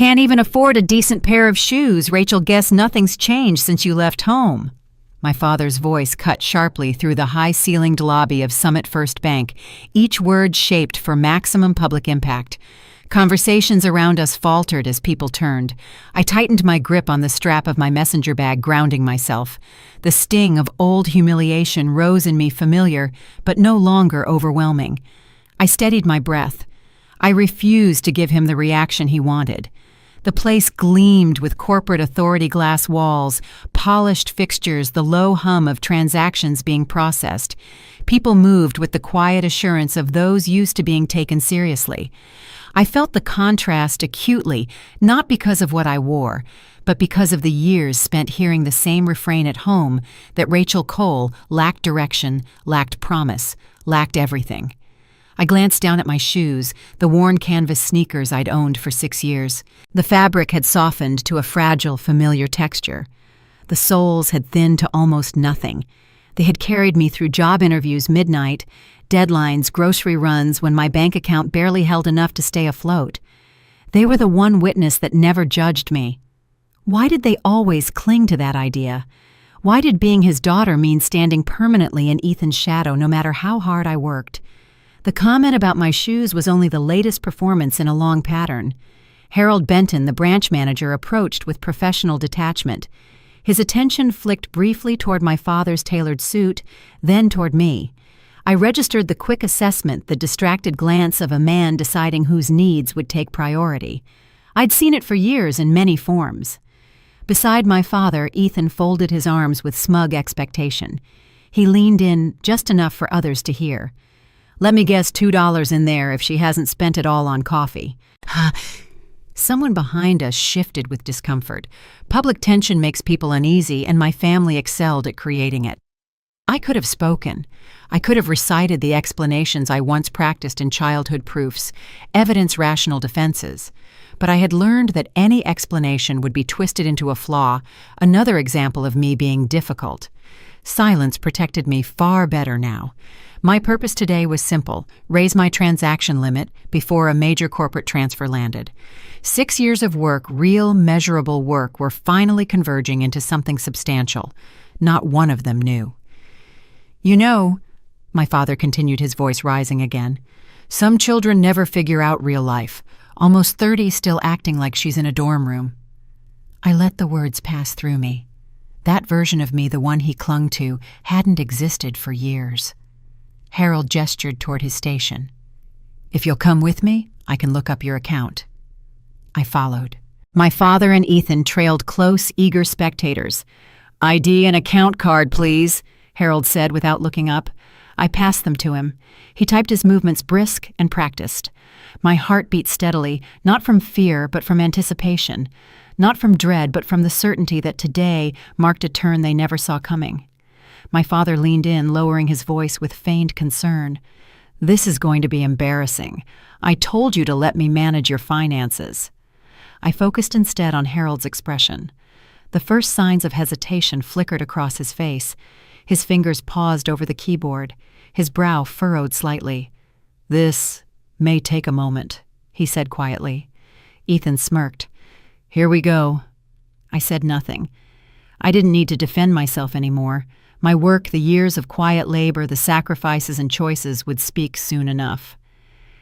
Can't even afford a decent pair of shoes. Rachel, guess nothing's changed since you left home. My father's voice cut sharply through the high-ceilinged lobby of Summit First Bank, each word shaped for maximum public impact. Conversations around us faltered as people turned. I tightened my grip on the strap of my messenger bag, grounding myself. The sting of old humiliation rose in me, familiar, but no longer overwhelming. I steadied my breath. I refused to give him the reaction he wanted. The place gleamed with corporate authority glass walls, polished fixtures, the low hum of transactions being processed. People moved with the quiet assurance of those used to being taken seriously. I felt the contrast acutely, not because of what I wore, but because of the years spent hearing the same refrain at home that Rachel Cole lacked direction, lacked promise, lacked everything. I glanced down at my shoes, the worn canvas sneakers I'd owned for 6 years. The fabric had softened to a fragile, familiar texture. The soles had thinned to almost nothing. They had carried me through job interviews midnight, deadlines, grocery runs when my bank account barely held enough to stay afloat. They were the one witness that never judged me. Why did they always cling to that idea? Why did being his daughter mean standing permanently in Ethan's shadow no matter how hard I worked? The comment about my shoes was only the latest performance in a long pattern. Harold Benton, the branch manager, approached with professional detachment. His attention flicked briefly toward my father's tailored suit, then toward me. I registered the quick assessment, the distracted glance of a man deciding whose needs would take priority. I'd seen it for years in many forms. Beside my father, Ethan folded his arms with smug expectation. He leaned in just enough for others to hear. Let me guess $2 in there if she hasn't spent it all on coffee. Someone behind us shifted with discomfort. Public tension makes people uneasy, and my family excelled at creating it. I could have spoken. I could have recited the explanations I once practiced in childhood proofs, evidence rational defenses. But I had learned that any explanation would be twisted into a flaw, another example of me being difficult. Silence protected me far better now. My purpose today was simple: raise my transaction limit before a major corporate transfer landed. 6 years of work, real measurable work, were finally converging into something substantial. Not one of them knew. You know, my father continued, his voice rising again, some children never figure out real life. Almost 30, still acting like she's in a dorm room. I let the words pass through me. That version of me, the one he clung to, hadn't existed for years. Harold gestured toward his station. If you'll come with me, I can look up your account. I followed. My father and Ethan trailed close, eager spectators. ID and account card, please, Harold said without looking up. I passed them to him. He typed his movements brisk and practiced. My heart beat steadily, not from fear but from anticipation, not from dread but from the certainty that today marked a turn they never saw coming. My father leaned in, lowering his voice with feigned concern. This is going to be embarrassing. I told you to let me manage your finances. I focused instead on Harold's expression. The first signs of hesitation flickered across his face. His fingers paused over the keyboard. His brow furrowed slightly. This may take a moment, he said quietly. Ethan smirked. Here we go. I said nothing. I didn't need to defend myself anymore. My work, the years of quiet labor, the sacrifices and choices would speak soon enough.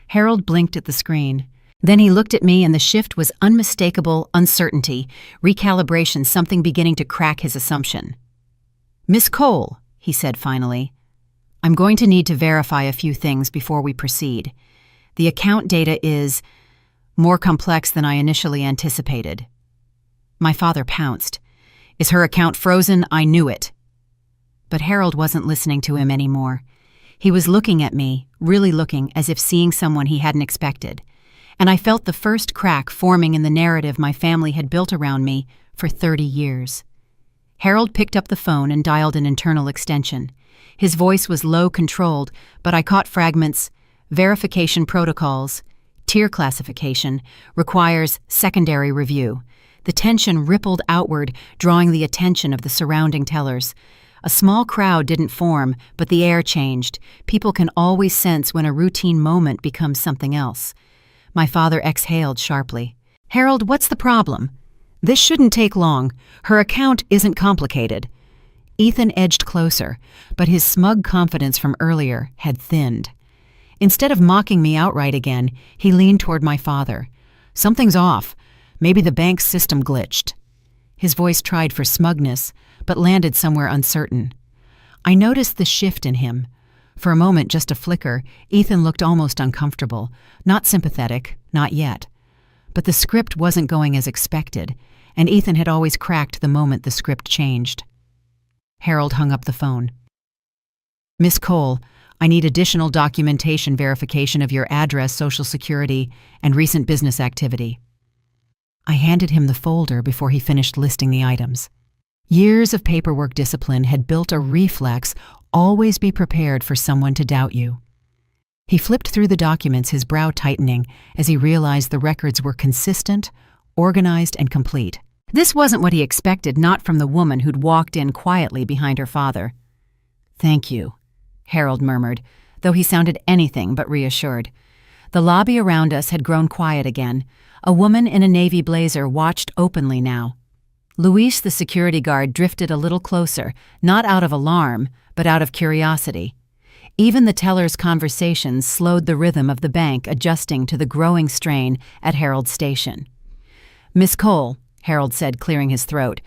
Harold blinked at the screen. Then he looked at me, and the shift was unmistakable uncertainty, recalibration, something beginning to crack his assumption. Miss Cole, he said finally, I'm going to need to verify a few things before we proceed. The account data is more complex than I initially anticipated. My father pounced. Is her account frozen? I knew it. But Harold wasn't listening to him anymore. He was looking at me, really looking, as if seeing someone he hadn't expected. And I felt the first crack forming in the narrative my family had built around me for 30 years. Harold picked up the phone and dialed an internal extension. His voice was low controlled, but I caught fragments. Verification protocols, tier classification, requires secondary review. The tension rippled outward, drawing the attention of the surrounding tellers. A small crowd didn't form, but the air changed. People can always sense when a routine moment becomes something else. My father exhaled sharply. Harold, what's the problem? This shouldn't take long. Her account isn't complicated. Ethan edged closer, but his smug confidence from earlier had thinned. Instead of mocking me outright again, he leaned toward my father. Something's off. Maybe the bank's system glitched. His voice tried for smugness, but landed somewhere uncertain. I noticed the shift in him. For a moment, just a flicker, Ethan looked almost uncomfortable, not sympathetic, not yet. But the script wasn't going as expected, and Ethan had always cracked the moment the script changed. Harold hung up the phone. Miss Cole, I need additional documentation verification of your address, Social Security, and recent business activity. I handed him the folder before he finished listing the items. Years of paperwork discipline had built a reflex, always be prepared for someone to doubt you. He flipped through the documents, his brow tightening as he realized the records were consistent, organized, and complete. This wasn't what he expected, not from the woman who'd walked in quietly behind her father. Thank you, Harold murmured, though he sounded anything but reassured. The lobby around us had grown quiet again. A woman in a navy blazer watched openly now. Luis, the security guard, drifted a little closer, not out of alarm, but out of curiosity. Even the teller's conversations slowed the rhythm of the bank adjusting to the growing strain at Harold's station. Miss Cole, Harold said, clearing his throat,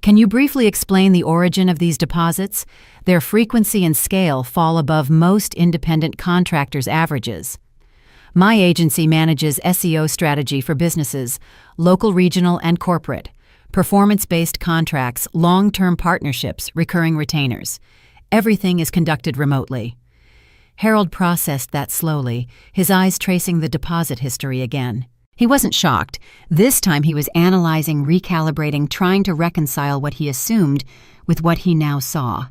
can you briefly explain the origin of these deposits? Their frequency and scale fall above most independent contractors' averages. My agency manages SEO strategy for businesses, local, regional, and corporate, performance-based contracts, long-term partnerships, recurring retainers. Everything is conducted remotely. Harold processed that slowly, his eyes tracing the deposit history again. He wasn't shocked. This time he was analyzing, recalibrating, trying to reconcile what he assumed with what he now saw.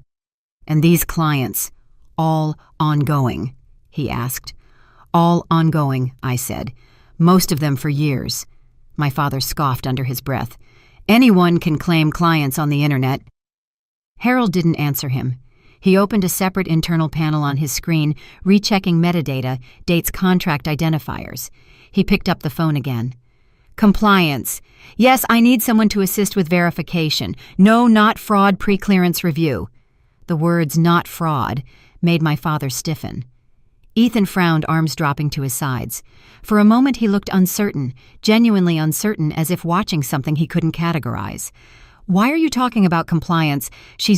And these clients, all ongoing, he asked. All ongoing, I said. Most of them for years. My father scoffed under his breath. Anyone can claim clients on the internet. Harold didn't answer him. He opened a separate internal panel on his screen, rechecking metadata, dates, contract identifiers. He picked up the phone again. Compliance. Yes, I need someone to assist with verification. No, not fraud pre-clearance review. The words "not fraud" made my father stiffen. Ethan frowned, arms dropping to his sides. For a moment he looked uncertain, genuinely uncertain, as if watching something he couldn't categorize. Why are you talking about compliance? She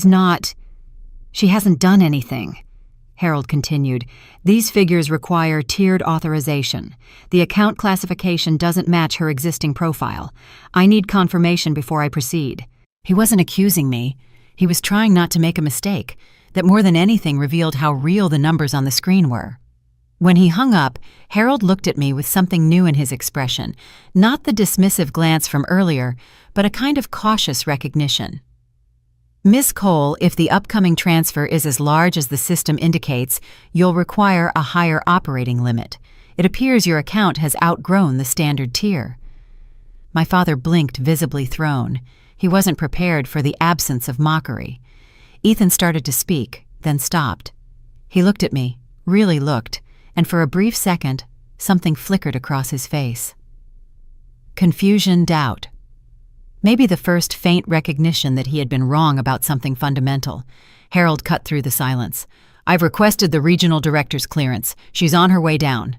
hasn't done anything. Harold continued. These figures require tiered authorization. The account classification doesn't match her existing profile. I need confirmation before I proceed. He wasn't accusing me. He was trying not to make a mistake, that more than anything revealed how real the numbers on the screen were. When he hung up, Harold looked at me with something new in his expression, not the dismissive glance from earlier, but a kind of cautious recognition. Miss Cole, if the upcoming transfer is as large as the system indicates, you'll require a higher operating limit. It appears your account has outgrown the standard tier. My father blinked, visibly thrown. He wasn't prepared for the absence of mockery. Ethan started to speak, then stopped. He looked at me, really looked, and for a brief second, something flickered across his face. Confusion, doubt. Maybe the first faint recognition that he had been wrong about something fundamental. Harold cut through the silence. I've requested the regional director's clearance. She's on her way down.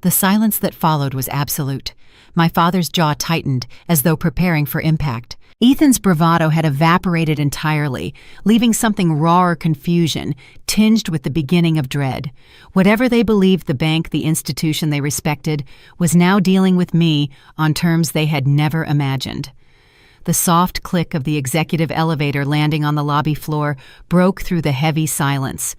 The silence that followed was absolute. My father's jaw tightened, as though preparing for impact. Ethan's bravado had evaporated entirely, leaving something raw or confusion, tinged with the beginning of dread. Whatever they believed the bank, the institution they respected, was now dealing with me on terms they had never imagined. The soft click of the executive elevator landing on the lobby floor broke through the heavy silence.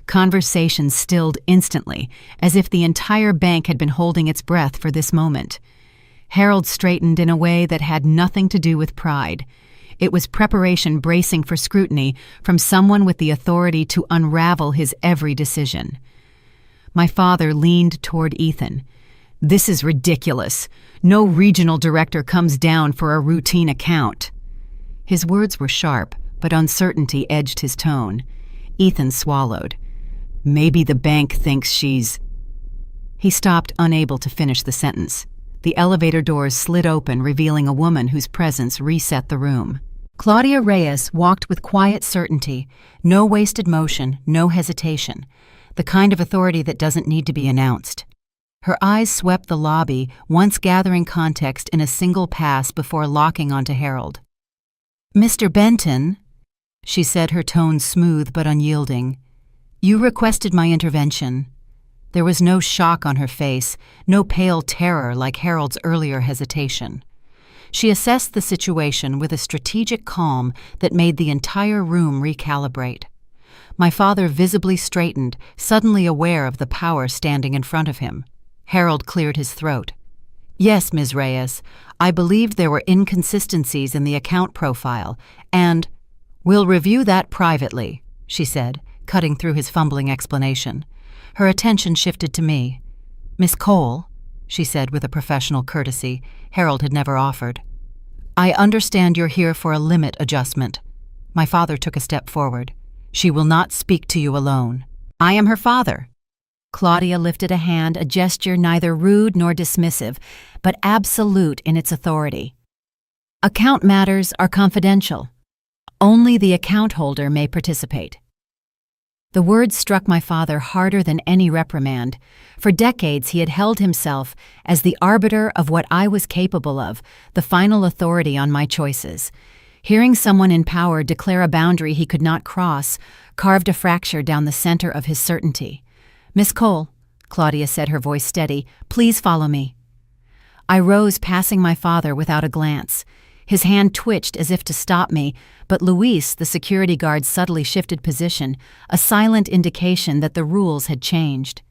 Conversation stilled instantly, as if the entire bank had been holding its breath for this moment. Harold straightened in a way that had nothing to do with pride. It was preparation bracing for scrutiny from someone with the authority to unravel his every decision. My father leaned toward Ethan. This is ridiculous. No regional director comes down for a routine account. His words were sharp, but uncertainty edged his tone. Ethan swallowed. Maybe the bank thinks she's... He stopped, unable to finish the sentence. The elevator doors slid open, revealing a woman whose presence reset the room. Claudia Reyes walked with quiet certainty, no wasted motion, no hesitation, the kind of authority that doesn't need to be announced. Her eyes swept the lobby, once gathering context in a single pass before locking onto Harold. "Mr. Benton," she said, her tone smooth but unyielding, "you requested my intervention." There was no shock on her face, no pale terror like Harold's earlier hesitation. She assessed the situation with a strategic calm that made the entire room recalibrate. My father visibly straightened, suddenly aware of the power standing in front of him. Harold cleared his throat. "Yes, Ms. Reyes, I believed there were inconsistencies in the account profile, and we'll review that privately," she said, cutting through his fumbling explanation. Her attention shifted to me. "Miss Cole," she said with a professional courtesy Harold had never offered, "I understand you're here for a limit adjustment." My father took a step forward. "She will not speak to you alone. I am her father." Claudia lifted a hand, a gesture neither rude nor dismissive, but absolute in its authority. "Account matters are confidential. Only the account holder may participate." The words struck my father harder than any reprimand. For decades he had held himself as the arbiter of what I was capable of, the final authority on my choices. Hearing someone in power declare a boundary he could not cross carved a fracture down the center of his certainty. "Miss Cole," Claudia said, her voice steady, "please follow me." I rose, passing my father without a glance. His hand twitched as if to stop me, but Luis, the security guard, subtly shifted position, a silent indication that the rules had changed.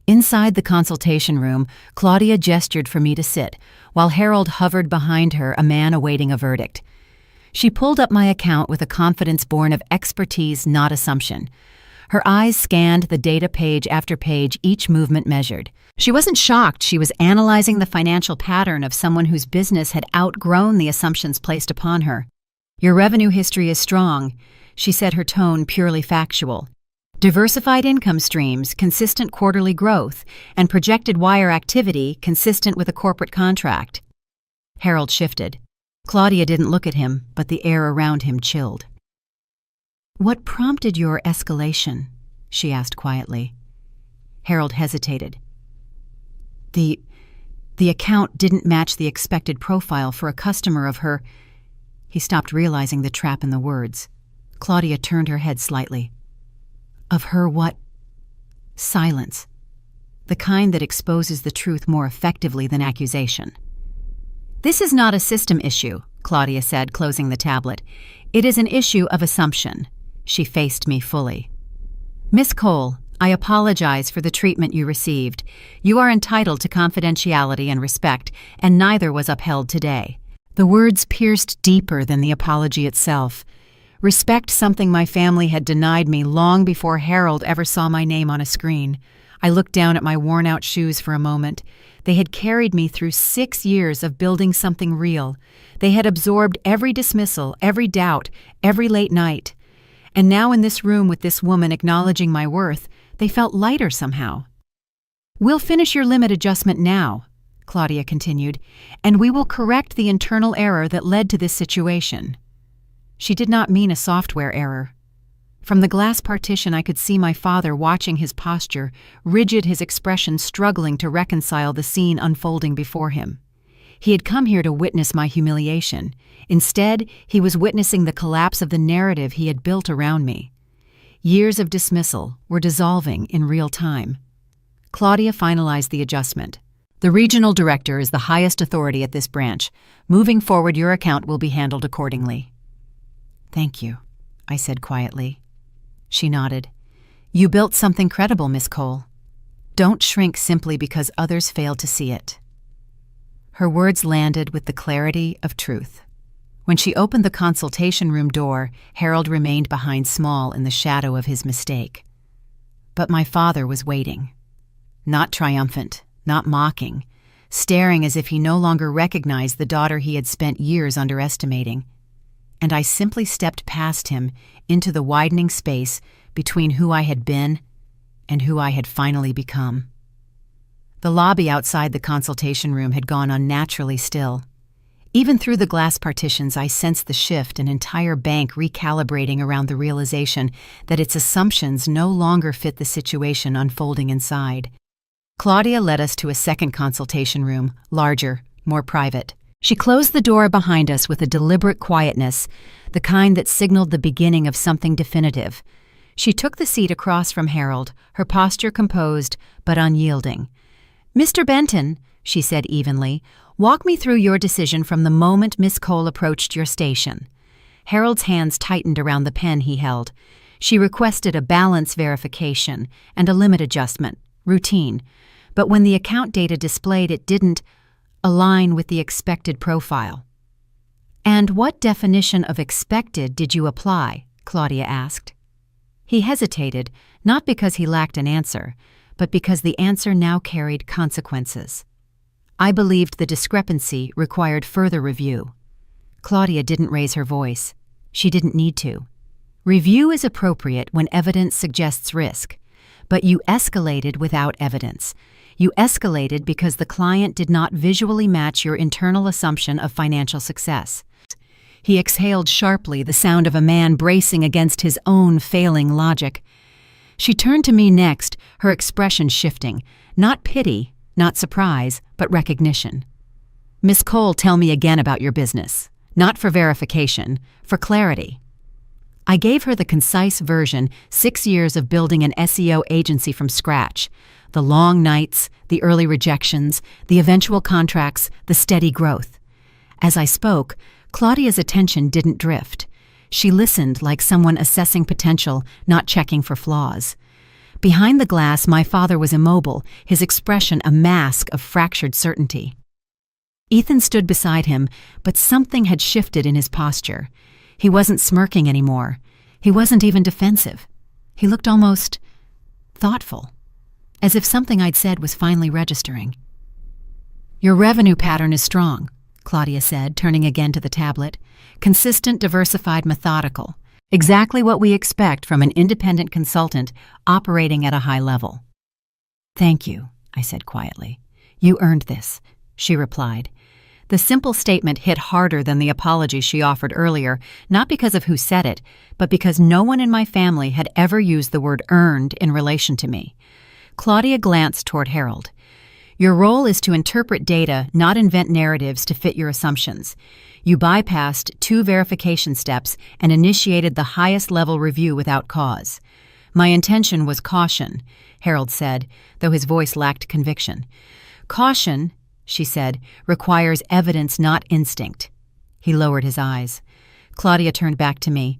Inside the consultation room, Claudia gestured for me to sit, while Harold hovered behind her, a man awaiting a verdict. She pulled up my account with a confidence born of expertise, not assumption. Her eyes scanned the data page after page, each movement measured. She wasn't shocked. She was analyzing the financial pattern of someone whose business had outgrown the assumptions placed upon her. "Your revenue history is strong," she said, her tone purely factual. "Diversified income streams, consistent quarterly growth, and projected wire activity consistent with a corporate contract." Harold shifted. Claudia didn't look at him, but the air around him chilled. "What prompted your escalation?" she asked quietly. Harold hesitated. The account didn't match the expected profile for a customer of her." He stopped, realizing the trap in the words. Claudia turned her head slightly. "Of her what?" Silence. The kind that exposes the truth more effectively than accusation. "This is not a system issue," Claudia said, closing the tablet. "It is an issue of assumption." She faced me fully. "Miss Cole, I apologize for the treatment you received. You are entitled to confidentiality and respect, and neither was upheld today." The words pierced deeper than the apology itself. Respect, something my family had denied me long before Harold ever saw my name on a screen. I looked down at my worn-out shoes for a moment. They had carried me through 6 years of building something real. They had absorbed every dismissal, every doubt, every late night. And now in this room with this woman acknowledging my worth, they felt lighter somehow. "We'll finish your limit adjustment now," Claudia continued, "and we will correct the internal error that led to this situation." She did not mean a software error. From the glass partition I could see my father watching his posture, rigid, his expression struggling to reconcile the scene unfolding before him. He had come here to witness my humiliation. Instead, he was witnessing the collapse of the narrative he had built around me. Years of dismissal were dissolving in real time. Claudia finalized the adjustment. "The regional director is the highest authority at this branch. Moving forward, your account will be handled accordingly." "Thank you," I said quietly. She nodded. "You built something credible, Miss Cole. Don't shrink simply because others fail to see it." Her words landed with the clarity of truth. When she opened the consultation room door, Harold remained behind small in the shadow of his mistake. But my father was waiting. Not triumphant, not mocking, staring as if he no longer recognized the daughter he had spent years underestimating. And I simply stepped past him into the widening space between who I had been and who I had finally become. The lobby outside the consultation room had gone unnaturally still. Even through the glass partitions, I sensed the shift, an entire bank recalibrating around the realization that its assumptions no longer fit the situation unfolding inside. Claudia led us to a second consultation room, larger, more private. She closed the door behind us with a deliberate quietness, the kind that signaled the beginning of something definitive. She took the seat across from Harold, her posture composed but unyielding. "Mr. Benton," she said evenly, "walk me through your decision from the moment Miss Cole approached your station." Harold's hands tightened around the pen he held. She requested a balance verification and a limit adjustment, routine. But when the account data displayed, it didn't align with the expected profile. "And what definition of expected did you apply?" Claudia asked. He hesitated, not because he lacked an answer, but because the answer now carried consequences. I believed the discrepancy required further review. Claudia didn't raise her voice. She didn't need to. Review is appropriate when evidence suggests risk, but you escalated without evidence. You escalated because the client did not visually match your internal assumption of financial success. He exhaled sharply, the sound of a man bracing against his own failing logic. She turned to me next, her expression shifting. Not pity, not surprise, but recognition. "Miss Cole, tell me again about your business. Not for verification, for clarity." I gave her the concise version, 6 years of building an SEO agency from scratch. The long nights, the early rejections, the eventual contracts, the steady growth. As I spoke, Claudia's attention didn't drift. She listened like someone assessing potential, not checking for flaws. Behind the glass, my father was immobile, his expression a mask of fractured certainty. Ethan stood beside him, but something had shifted in his posture. He wasn't smirking anymore. He wasn't even defensive. He looked almost thoughtful, as if something I'd said was finally registering. "Your revenue pattern is strong," Claudia said, turning again to the tablet. "Consistent, diversified, methodical. Exactly what we expect from an independent consultant operating at a high level." "Thank you," I said quietly. "You earned this," she replied. The simple statement hit harder than the apology she offered earlier, not because of who said it, but because no one in my family had ever used the word earned in relation to me. Claudia glanced toward Harold. "Your role is to interpret data, not invent narratives to fit your assumptions. You bypassed 2 verification steps and initiated the highest level review without cause. My intention was caution," Harold said, though his voice lacked conviction. "Caution," she said, "requires evidence, not instinct." He lowered his eyes. Claudia turned back to me.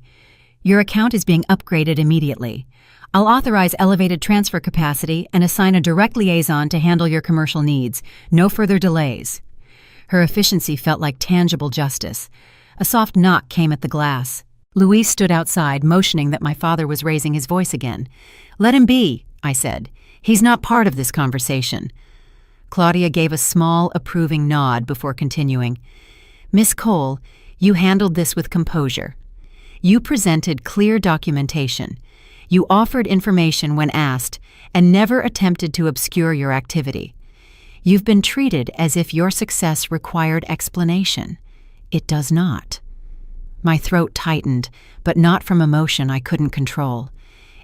"Your account is being upgraded immediately. I'll authorize elevated transfer capacity and assign a direct liaison to handle your commercial needs. No further delays." Her efficiency felt like tangible justice. A soft knock came at the glass. Louise stood outside, motioning that my father was raising his voice again. "Let him be," I said. "He's not part of this conversation." Claudia gave a small, approving nod before continuing. "Miss Cole, you handled this with composure. You presented clear documentation. You offered information when asked and never attempted to obscure your activity. You've been treated as if your success required explanation. It does not." My throat tightened, but not from emotion I couldn't control.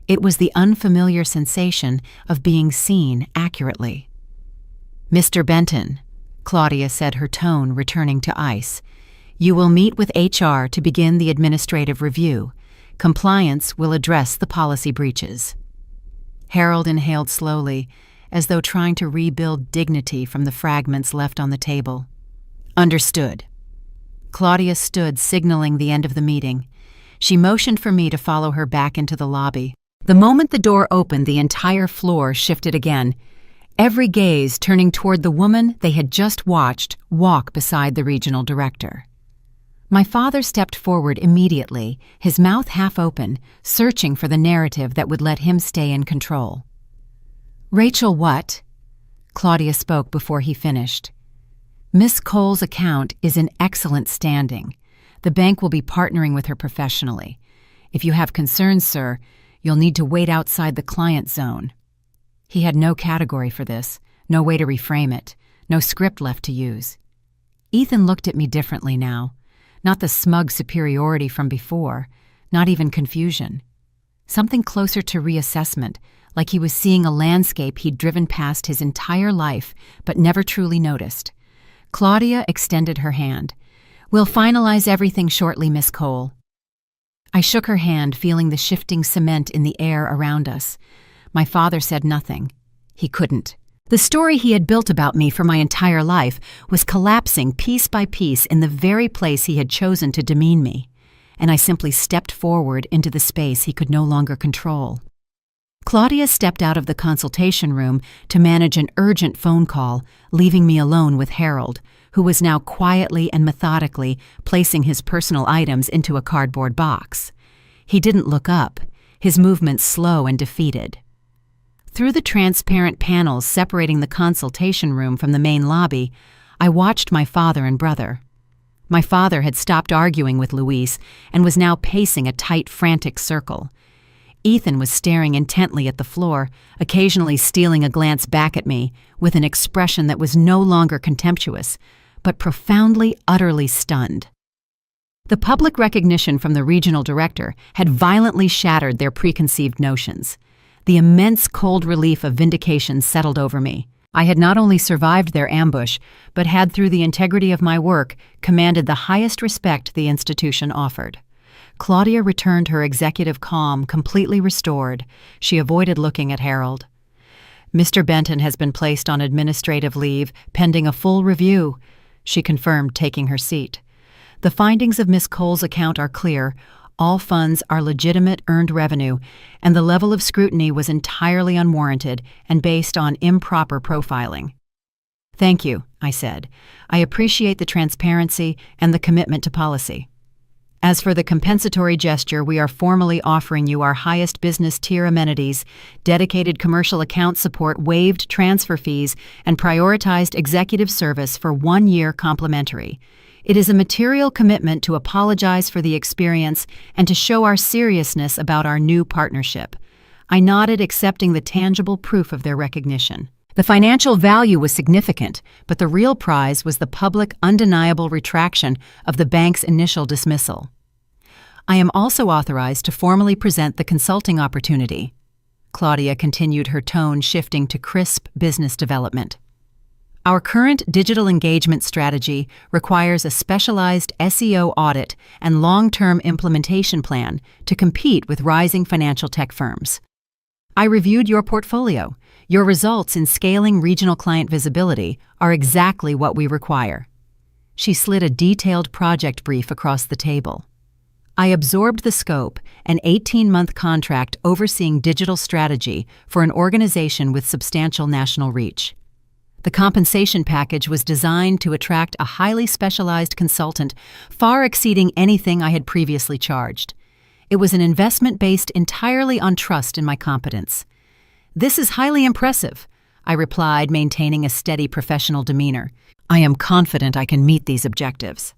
It was the unfamiliar sensation of being seen accurately. "Mr. Benton," Claudia said, her tone returning to ice, "you will meet with HR to begin the administrative review. Compliance will address the policy breaches." Harold inhaled slowly, as though trying to rebuild dignity from the fragments left on the table. "Understood." Claudia stood, signaling the end of the meeting. She motioned for me to follow her back into the lobby. The moment the door opened, the entire floor shifted again, every gaze turning toward the woman they had just watched walk beside the regional director. My father stepped forward immediately, his mouth half open, searching for the narrative that would let him stay in control. "Rachel, what?" Claudia spoke before he finished. "Miss Cole's account is in excellent standing. The bank will be partnering with her professionally. If you have concerns, sir, you'll need to wait outside the client zone." He had no category for this, No way to reframe it, no script left to use. Ethan looked at me differently now, not the smug superiority from before, not even confusion. Something closer to reassessment, like he was seeing a landscape he'd driven past his entire life but never truly noticed. Claudia extended her hand. "We'll finalize everything shortly, Miss Cole." I shook her hand, feeling the shifting cement in the air around us. My father said nothing. He couldn't. The story he had built about me for my entire life was collapsing piece by piece in the very place he had chosen to demean me, and I simply stepped forward into the space he could no longer control. Claudia stepped out of the consultation room to manage an urgent phone call, leaving me alone with Harold, who was now quietly and methodically placing his personal items into a cardboard box. He didn't look up, his movements slow and defeated. Through the transparent panels separating the consultation room from the main lobby, I watched my father and brother. My father had stopped arguing with Luis and was now pacing a tight, frantic circle. Ethan was staring intently at the floor, occasionally stealing a glance back at me, with an expression that was no longer contemptuous, but profoundly, utterly stunned. The public recognition from the regional director had violently shattered their preconceived notions. The immense cold relief of vindication settled over me. I had not only survived their ambush, but had, through the integrity of my work, commanded the highest respect the institution offered. Claudia returned her executive calm, completely restored. She avoided looking at Harold. "Mr. Benton has been placed on administrative leave, pending a full review," she confirmed, taking her seat. "The findings of Miss Cole's account are clear. All funds are legitimate earned revenue, and the level of scrutiny was entirely unwarranted and based on improper profiling." "Thank you," I said. "I appreciate the transparency and the commitment to policy. As for the compensatory gesture, we are formally offering you our highest business tier amenities, dedicated commercial account support, waived transfer fees, and prioritized executive service for 1 year complimentary. It is a material commitment to apologize for the experience and to show our seriousness about our new partnership." I nodded, accepting the tangible proof of their recognition. The financial value was significant, but the real prize was the public, undeniable retraction of the bank's initial dismissal. "I am also authorized to formally present the consulting opportunity." Claudia continued, her tone shifting to crisp business development. "Our current digital engagement strategy requires a specialized SEO audit and long-term implementation plan to compete with rising financial tech firms. I reviewed your portfolio. Your results in scaling regional client visibility are exactly what we require." She slid a detailed project brief across the table. I absorbed the scope, an 18-month contract overseeing digital strategy for an organization with substantial national reach. The compensation package was designed to attract a highly specialized consultant, far exceeding anything I had previously charged. It was an investment based entirely on trust in my competence. "This is highly impressive," I replied, maintaining a steady professional demeanor. "I am confident I can meet these objectives."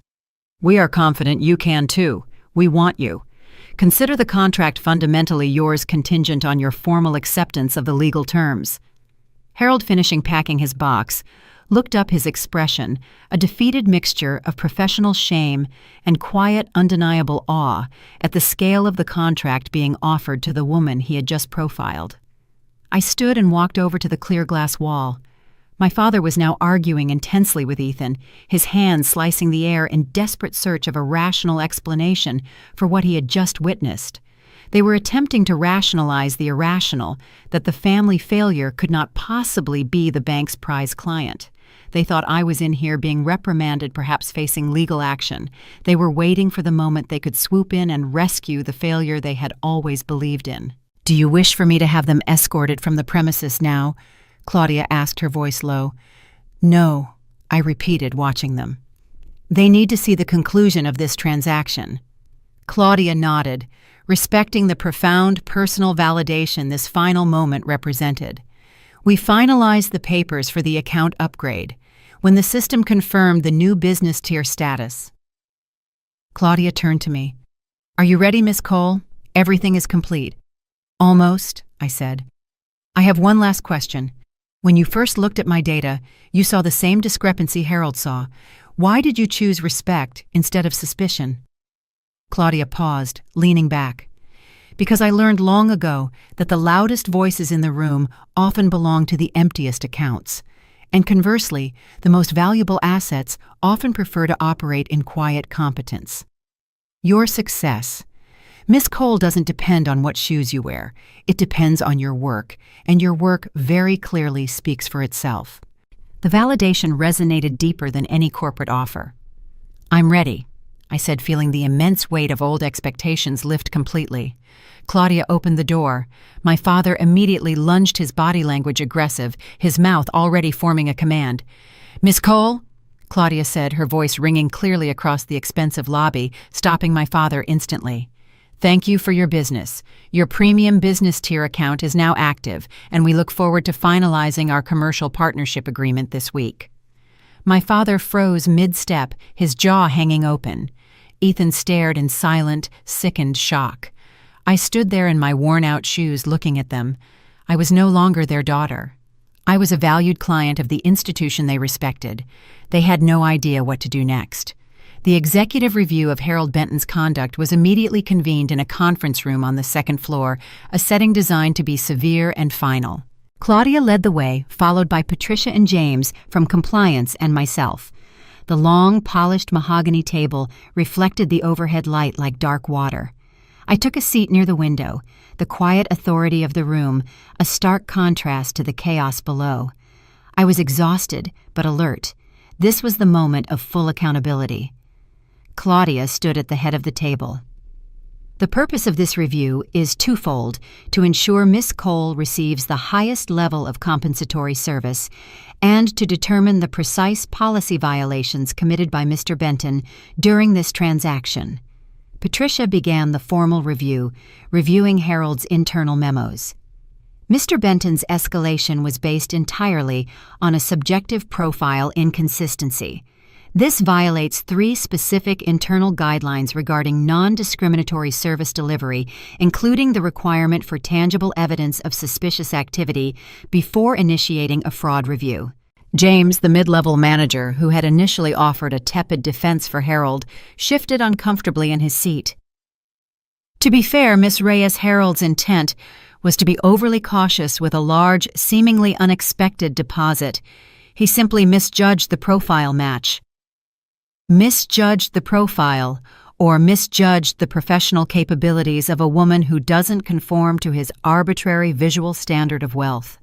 "We are confident you can too. We want you. Consider the contract fundamentally yours contingent on your formal acceptance of the legal terms." Harold, finishing packing his box, looked up, his expression a defeated mixture of professional shame and quiet, undeniable awe at the scale of the contract being offered to the woman he had just profiled. I stood and walked over to the clear glass wall. My father was now arguing intensely with Ethan, his hands slicing the air in desperate search of a rational explanation for what he had just witnessed. They were attempting to rationalize the irrational, that the family failure could not possibly be the bank's prize client. They thought I was in here being reprimanded, perhaps facing legal action. They were waiting for the moment they could swoop in and rescue the failure they had always believed in. "Do you wish for me to have them escorted from the premises now?" Claudia asked, her voice low. "No," I repeated, watching them. "They need to see the conclusion of this transaction." Claudia nodded, respecting the profound personal validation this final moment represented. We finalized the papers for the account upgrade when the system confirmed the new business tier status. Claudia turned to me. "Are you ready, Miss Cole? Everything is complete." "Almost," I said. "I have one last question. When you first looked at my data, you saw the same discrepancy Harold saw. Why did you choose respect instead of suspicion?" Claudia paused, leaning back. "Because I learned long ago that the loudest voices in the room often belong to the emptiest accounts. And conversely, the most valuable assets often prefer to operate in quiet competence. Your success. Miss Cole doesn't depend on what shoes you wear. It depends on your work, and your work very clearly speaks for itself." The validation resonated deeper than any corporate offer. "I'm ready," I said, feeling the immense weight of old expectations lift completely. Claudia opened the door. My father immediately lunged, his body language aggressive, his mouth already forming a command. "Miss Cole?" Claudia said, her voice ringing clearly across the expensive lobby, stopping my father instantly. "Thank you for your business. Your premium business tier account is now active, and we look forward to finalizing our commercial partnership agreement this week." My father froze mid-step, his jaw hanging open. Ethan stared in silent, sickened shock. I stood there in my worn-out shoes looking at them. I was no longer their daughter. I was a valued client of the institution they respected. They had no idea what to do next. The executive review of Harold Benton's conduct was immediately convened in a conference room on the second floor, a setting designed to be severe and final. Claudia led the way, followed by Patricia and James from compliance and myself. The long, polished mahogany table reflected the overhead light like dark water. I took a seat near the window, the quiet authority of the room, a stark contrast to the chaos below. I was exhausted, but alert. This was the moment of full accountability. Claudia stood at the head of the table. "The purpose of this review is twofold: to ensure Miss Cole receives the highest level of compensatory service, and to determine the precise policy violations committed by Mr. Benton during this transaction." Patricia began the formal review, reviewing Harold's internal memos. Mr. Benton's escalation was based entirely on a subjective profile inconsistency. This violates 3 specific internal guidelines regarding non-discriminatory service delivery, including the requirement for tangible evidence of suspicious activity before initiating a fraud review. James, the mid-level manager, who had initially offered a tepid defense for Harold, shifted uncomfortably in his seat. To be fair, Miss Reyes-Harold's intent was to be overly cautious with a large, seemingly unexpected deposit. He simply misjudged the profile match. Misjudged the profile, or misjudged the professional capabilities of a woman who doesn't conform to his arbitrary visual standard of wealth.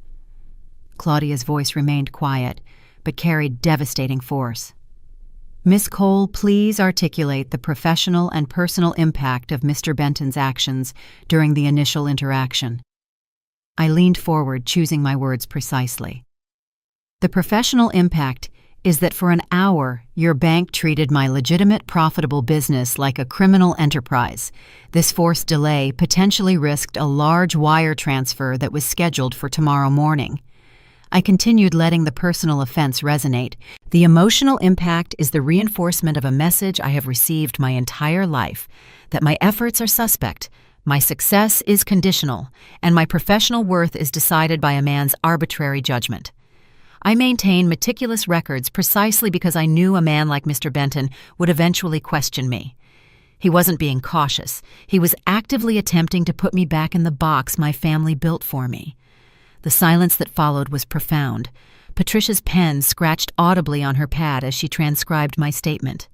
Claudia's voice remained quiet, but carried devastating force. "Miss Cole, please articulate the professional and personal impact of Mr. Benton's actions during the initial interaction." I leaned forward, choosing my words precisely. "The professional impact is that for an hour, your bank treated my legitimate, profitable business like a criminal enterprise. This forced delay potentially risked a large wire transfer that was scheduled for tomorrow morning." I continued, letting the personal offense resonate. "The emotional impact is the reinforcement of a message I have received my entire life, that my efforts are suspect, my success is conditional, and my professional worth is decided by a man's arbitrary judgment. I maintain meticulous records precisely because I knew a man like Mr. Benton would eventually question me. He wasn't being cautious. He was actively attempting to put me back in the box my family built for me." The silence that followed was profound. Patricia's pen scratched audibly on her pad as she transcribed my statement.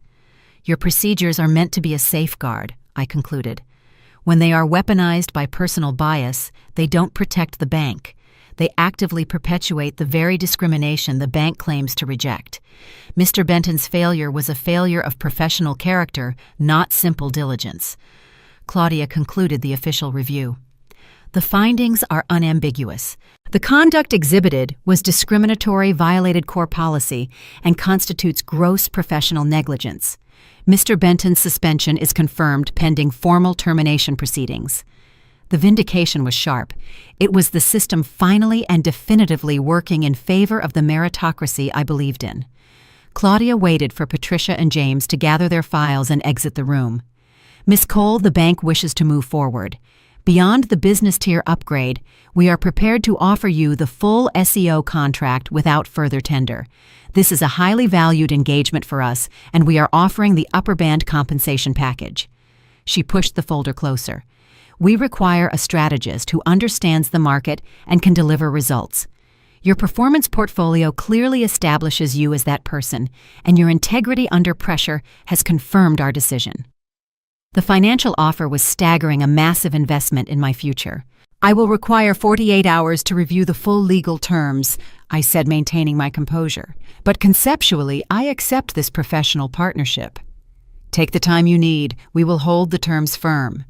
"Your procedures are meant to be a safeguard," I concluded. "When they are weaponized by personal bias, they don't protect the bank. They actively perpetuate the very discrimination the bank claims to reject. Mr. Benton's failure was a failure of professional character, not simple diligence." Claudia concluded the official review. "The findings are unambiguous. The conduct exhibited was discriminatory, violated core policy, and constitutes gross professional negligence. Mr. Benton's suspension is confirmed pending formal termination proceedings." The vindication was sharp. It was the system finally and definitively working in favor of the meritocracy I believed in. Claudia waited for Patricia and James to gather their files and exit the room. "Miss Cole, the bank wishes to move forward. Beyond the business tier upgrade, we are prepared to offer you the full SEO contract without further tender. This is a highly valued engagement for us, and we are offering the upper band compensation package. She pushed the folder closer. We require a strategist who understands the market and can deliver results. Your performance portfolio clearly establishes you as that person, and your integrity under pressure has confirmed our decision. The financial offer was staggering, a massive investment in my future. I will require 48 hours to review the full legal terms, I said, maintaining my composure. But conceptually, I accept this professional partnership. Take the time you need. We will hold the terms firm.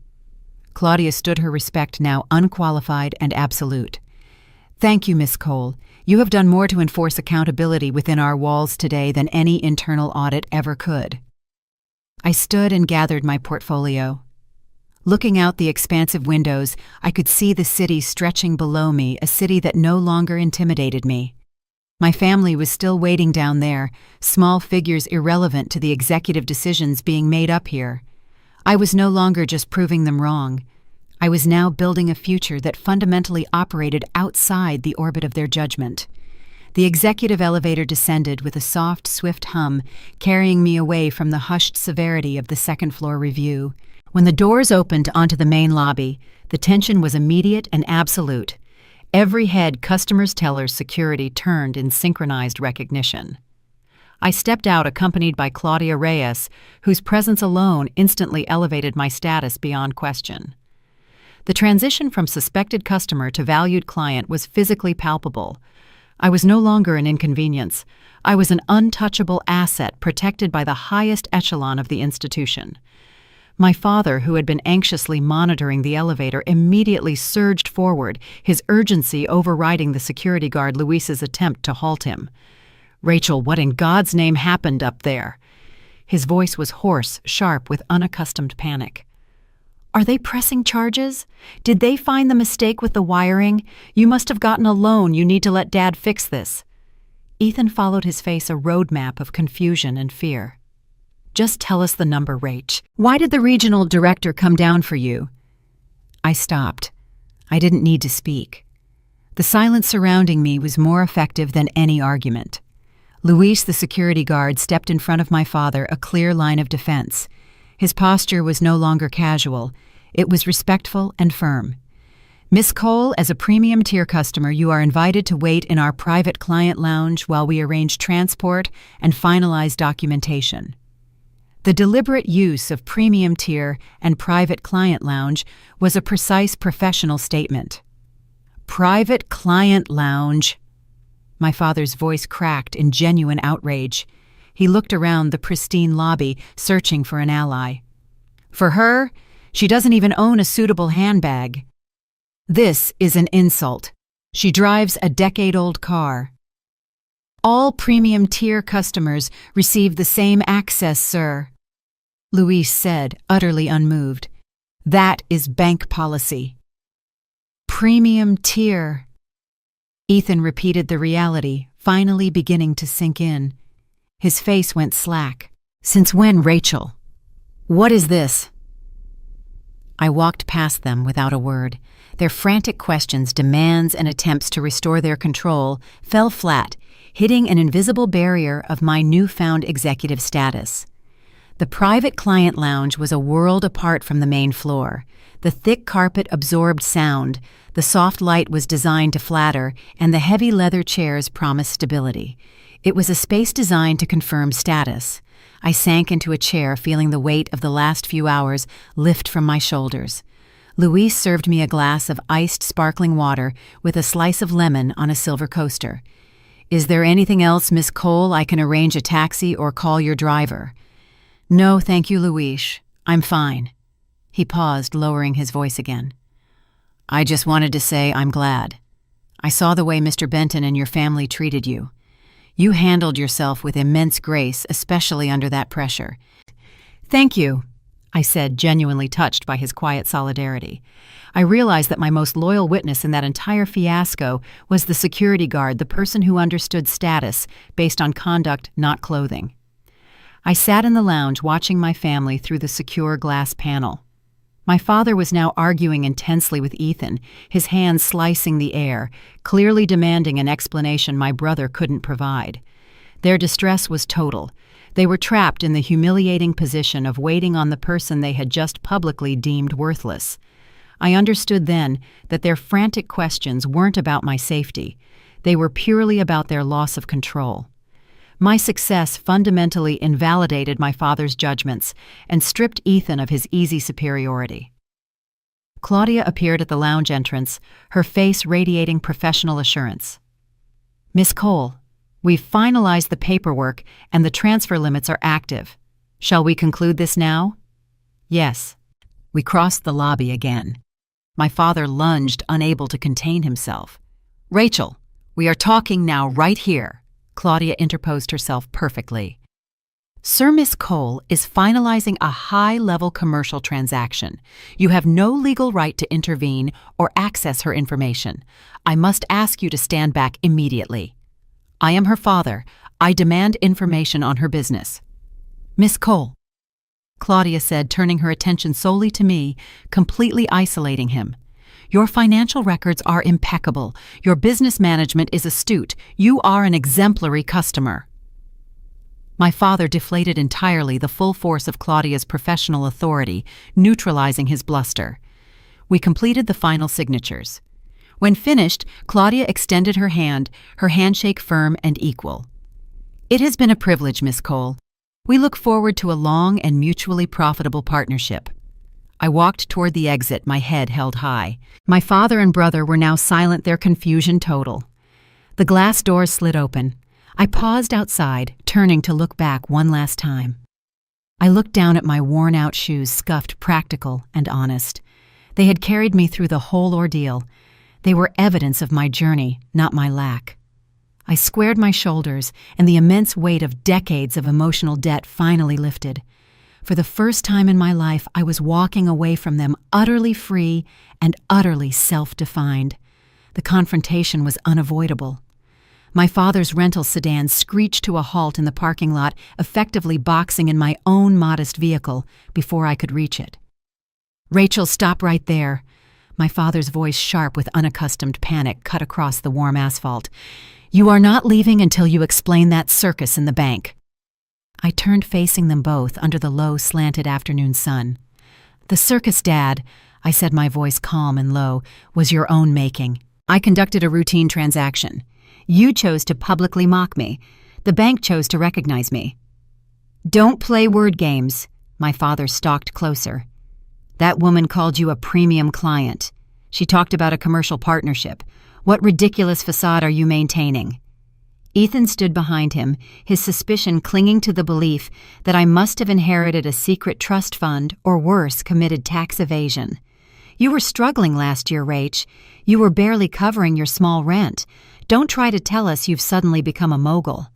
Claudia stood her respect, now unqualified and absolute. Thank you, Miss Cole. You have done more to enforce accountability within our walls today than any internal audit ever could. I stood and gathered my portfolio. Looking out the expansive windows, I could see the city stretching below me, a city that no longer intimidated me. My family was still waiting down there, small figures irrelevant to the executive decisions being made up here. I was no longer just proving them wrong. I was now building a future that fundamentally operated outside the orbit of their judgment. The executive elevator descended with a soft, swift hum, carrying me away from the hushed severity of the second-floor review. When the doors opened onto the main lobby, the tension was immediate and absolute. Every head, customers, tellers, security turned in synchronized recognition. I stepped out accompanied by Claudia Reyes, whose presence alone instantly elevated my status beyond question. The transition from suspected customer to valued client was physically palpable. I was no longer an inconvenience. I was an untouchable asset protected by the highest echelon of the institution. My father, who had been anxiously monitoring the elevator, immediately surged forward, his urgency overriding the security guard Luis's attempt to halt him. "Rachel, what in God's name happened up there?" His voice was hoarse, sharp, with unaccustomed panic. "Are they pressing charges? Did they find the mistake with the wiring? You must have gotten a loan. You need to let Dad fix this." Ethan followed his face a roadmap of confusion and fear. "Just tell us the number, Rach. Why did the regional director come down for you?" I stopped. I didn't need to speak. The silence surrounding me was more effective than any argument. Luis, the security guard, stepped in front of my father, a clear line of defense. His posture was no longer casual. It was respectful and firm. "Miss Cole, as a premium tier customer, you are invited to wait in our private client lounge while we arrange transport and finalize documentation." The deliberate use of premium tier and private client lounge was a precise professional statement. Private client lounge. My father's voice cracked in genuine outrage. He looked around the pristine lobby, searching for an ally. "For her, she doesn't even own a suitable handbag. This is an insult. She drives a decade-old car. All premium tier customers receive the same access, sir," Luis said, utterly unmoved. "That is bank policy." Premium tier. Ethan repeated the reality, finally beginning to sink in. His face went slack. "Since when, Rachel? What is this?" I walked past them without a word. Their frantic questions, demands, and attempts to restore their control fell flat, hitting an invisible barrier of my newfound executive status. The private client lounge was a world apart from the main floor. The thick carpet absorbed sound, the soft light was designed to flatter, and the heavy leather chairs promised stability. It was a space designed to confirm status. I sank into a chair, feeling the weight of the last few hours lift from my shoulders. Luis served me a glass of iced sparkling water with a slice of lemon on a silver coaster. "Is there anything else, Miss Cole? I can arrange a taxi or call your driver." "No, thank you, Luis. I'm fine." He paused, lowering his voice again. "I just wanted to say I'm glad. I saw the way Mr. Benton and your family treated you. You handled yourself with immense grace, especially under that pressure." "Thank you," I said, genuinely touched by his quiet solidarity. I realized that my most loyal witness in that entire fiasco was the security guard, the person who understood status based on conduct, not clothing. I sat in the lounge watching my family through the secure glass panel. My father was now arguing intensely with Ethan, his hands slicing the air, clearly demanding an explanation my brother couldn't provide. Their distress was total. They were trapped in the humiliating position of waiting on the person they had just publicly deemed worthless. I understood then that their frantic questions weren't about my safety. They were purely about their loss of control. My success fundamentally invalidated my father's judgments and stripped Ethan of his easy superiority. Claudia appeared at the lounge entrance, her face radiating professional assurance. "Miss Cole, we've finalized the paperwork and the transfer limits are active. Shall we conclude this now?" "Yes." We crossed the lobby again. My father lunged, unable to contain himself. "Rachel, we are talking now right here." Claudia interposed herself perfectly. "Sir Miss Cole is finalizing a high-level commercial transaction. You have no legal right to intervene or access her information. I must ask you to stand back immediately. I am her father. I demand information on her business." "Miss Cole," Claudia said, turning her attention solely to me, completely isolating him. "Your financial records are impeccable. Your business management is astute. You are an exemplary customer." My father deflated entirely the full force of Claudia's professional authority, neutralizing his bluster. We completed the final signatures. When finished, Claudia extended her hand, her handshake firm and equal. "It has been a privilege, Miss Cole. We look forward to a long and mutually profitable partnership." I walked toward the exit, my head held high. My father and brother were now silent, their confusion total. The glass doors slid open. I paused outside, turning to look back one last time. I looked down at my worn-out shoes, scuffed, practical, and honest. They had carried me through the whole ordeal. They were evidence of my journey, not my lack. I squared my shoulders, and the immense weight of decades of emotional debt finally lifted. For the first time in my life, I was walking away from them utterly free and utterly self-defined. The confrontation was unavoidable. My father's rental sedan screeched to a halt in the parking lot, effectively boxing in my own modest vehicle before I could reach it. "Rachel, stop right there." My father's voice, sharp with unaccustomed panic, cut across the warm asphalt. "You are not leaving until you explain that circus in the bank." I turned, facing them both under the low, slanted afternoon sun. "The circus, Dad," I said, my voice calm and low, "was your own making. I conducted a routine transaction. You chose to publicly mock me. The bank chose to recognize me." "Don't play word games." My father stalked closer. "That woman called you a premium client. She talked about a commercial partnership. What ridiculous facade are you maintaining?" Ethan stood behind him, his suspicion clinging to the belief that I must have inherited a secret trust fund or, worse, committed tax evasion. "You were struggling last year, Rach. You were barely covering your small rent. Don't try to tell us you've suddenly become a mogul."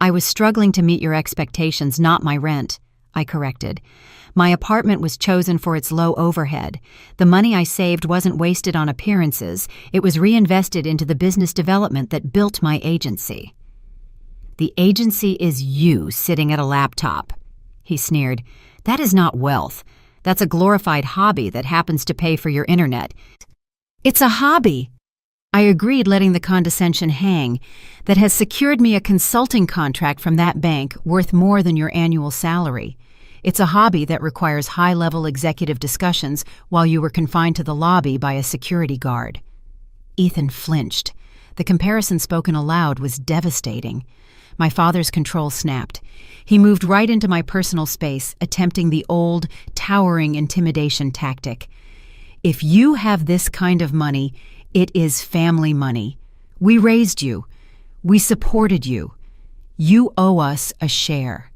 "I was struggling to meet your expectations, not my rent," I corrected. "My apartment was chosen for its low overhead. The money I saved wasn't wasted on appearances. It was reinvested into the business development that built my agency." "The agency is you sitting at a laptop," he sneered. "That is not wealth. That's a glorified hobby that happens to pay for your internet." "It's a hobby," I agreed, letting the condescension hang, "that has secured me a consulting contract from that bank worth more than your annual salary. It's a hobby that requires high-level executive discussions while you were confined to the lobby by a security guard." Ethan flinched. The comparison spoken aloud was devastating. My father's control snapped. He moved right into my personal space, attempting the old, towering intimidation tactic. "If you have this kind of money, it is family money. We raised you. We supported you. You owe us a share."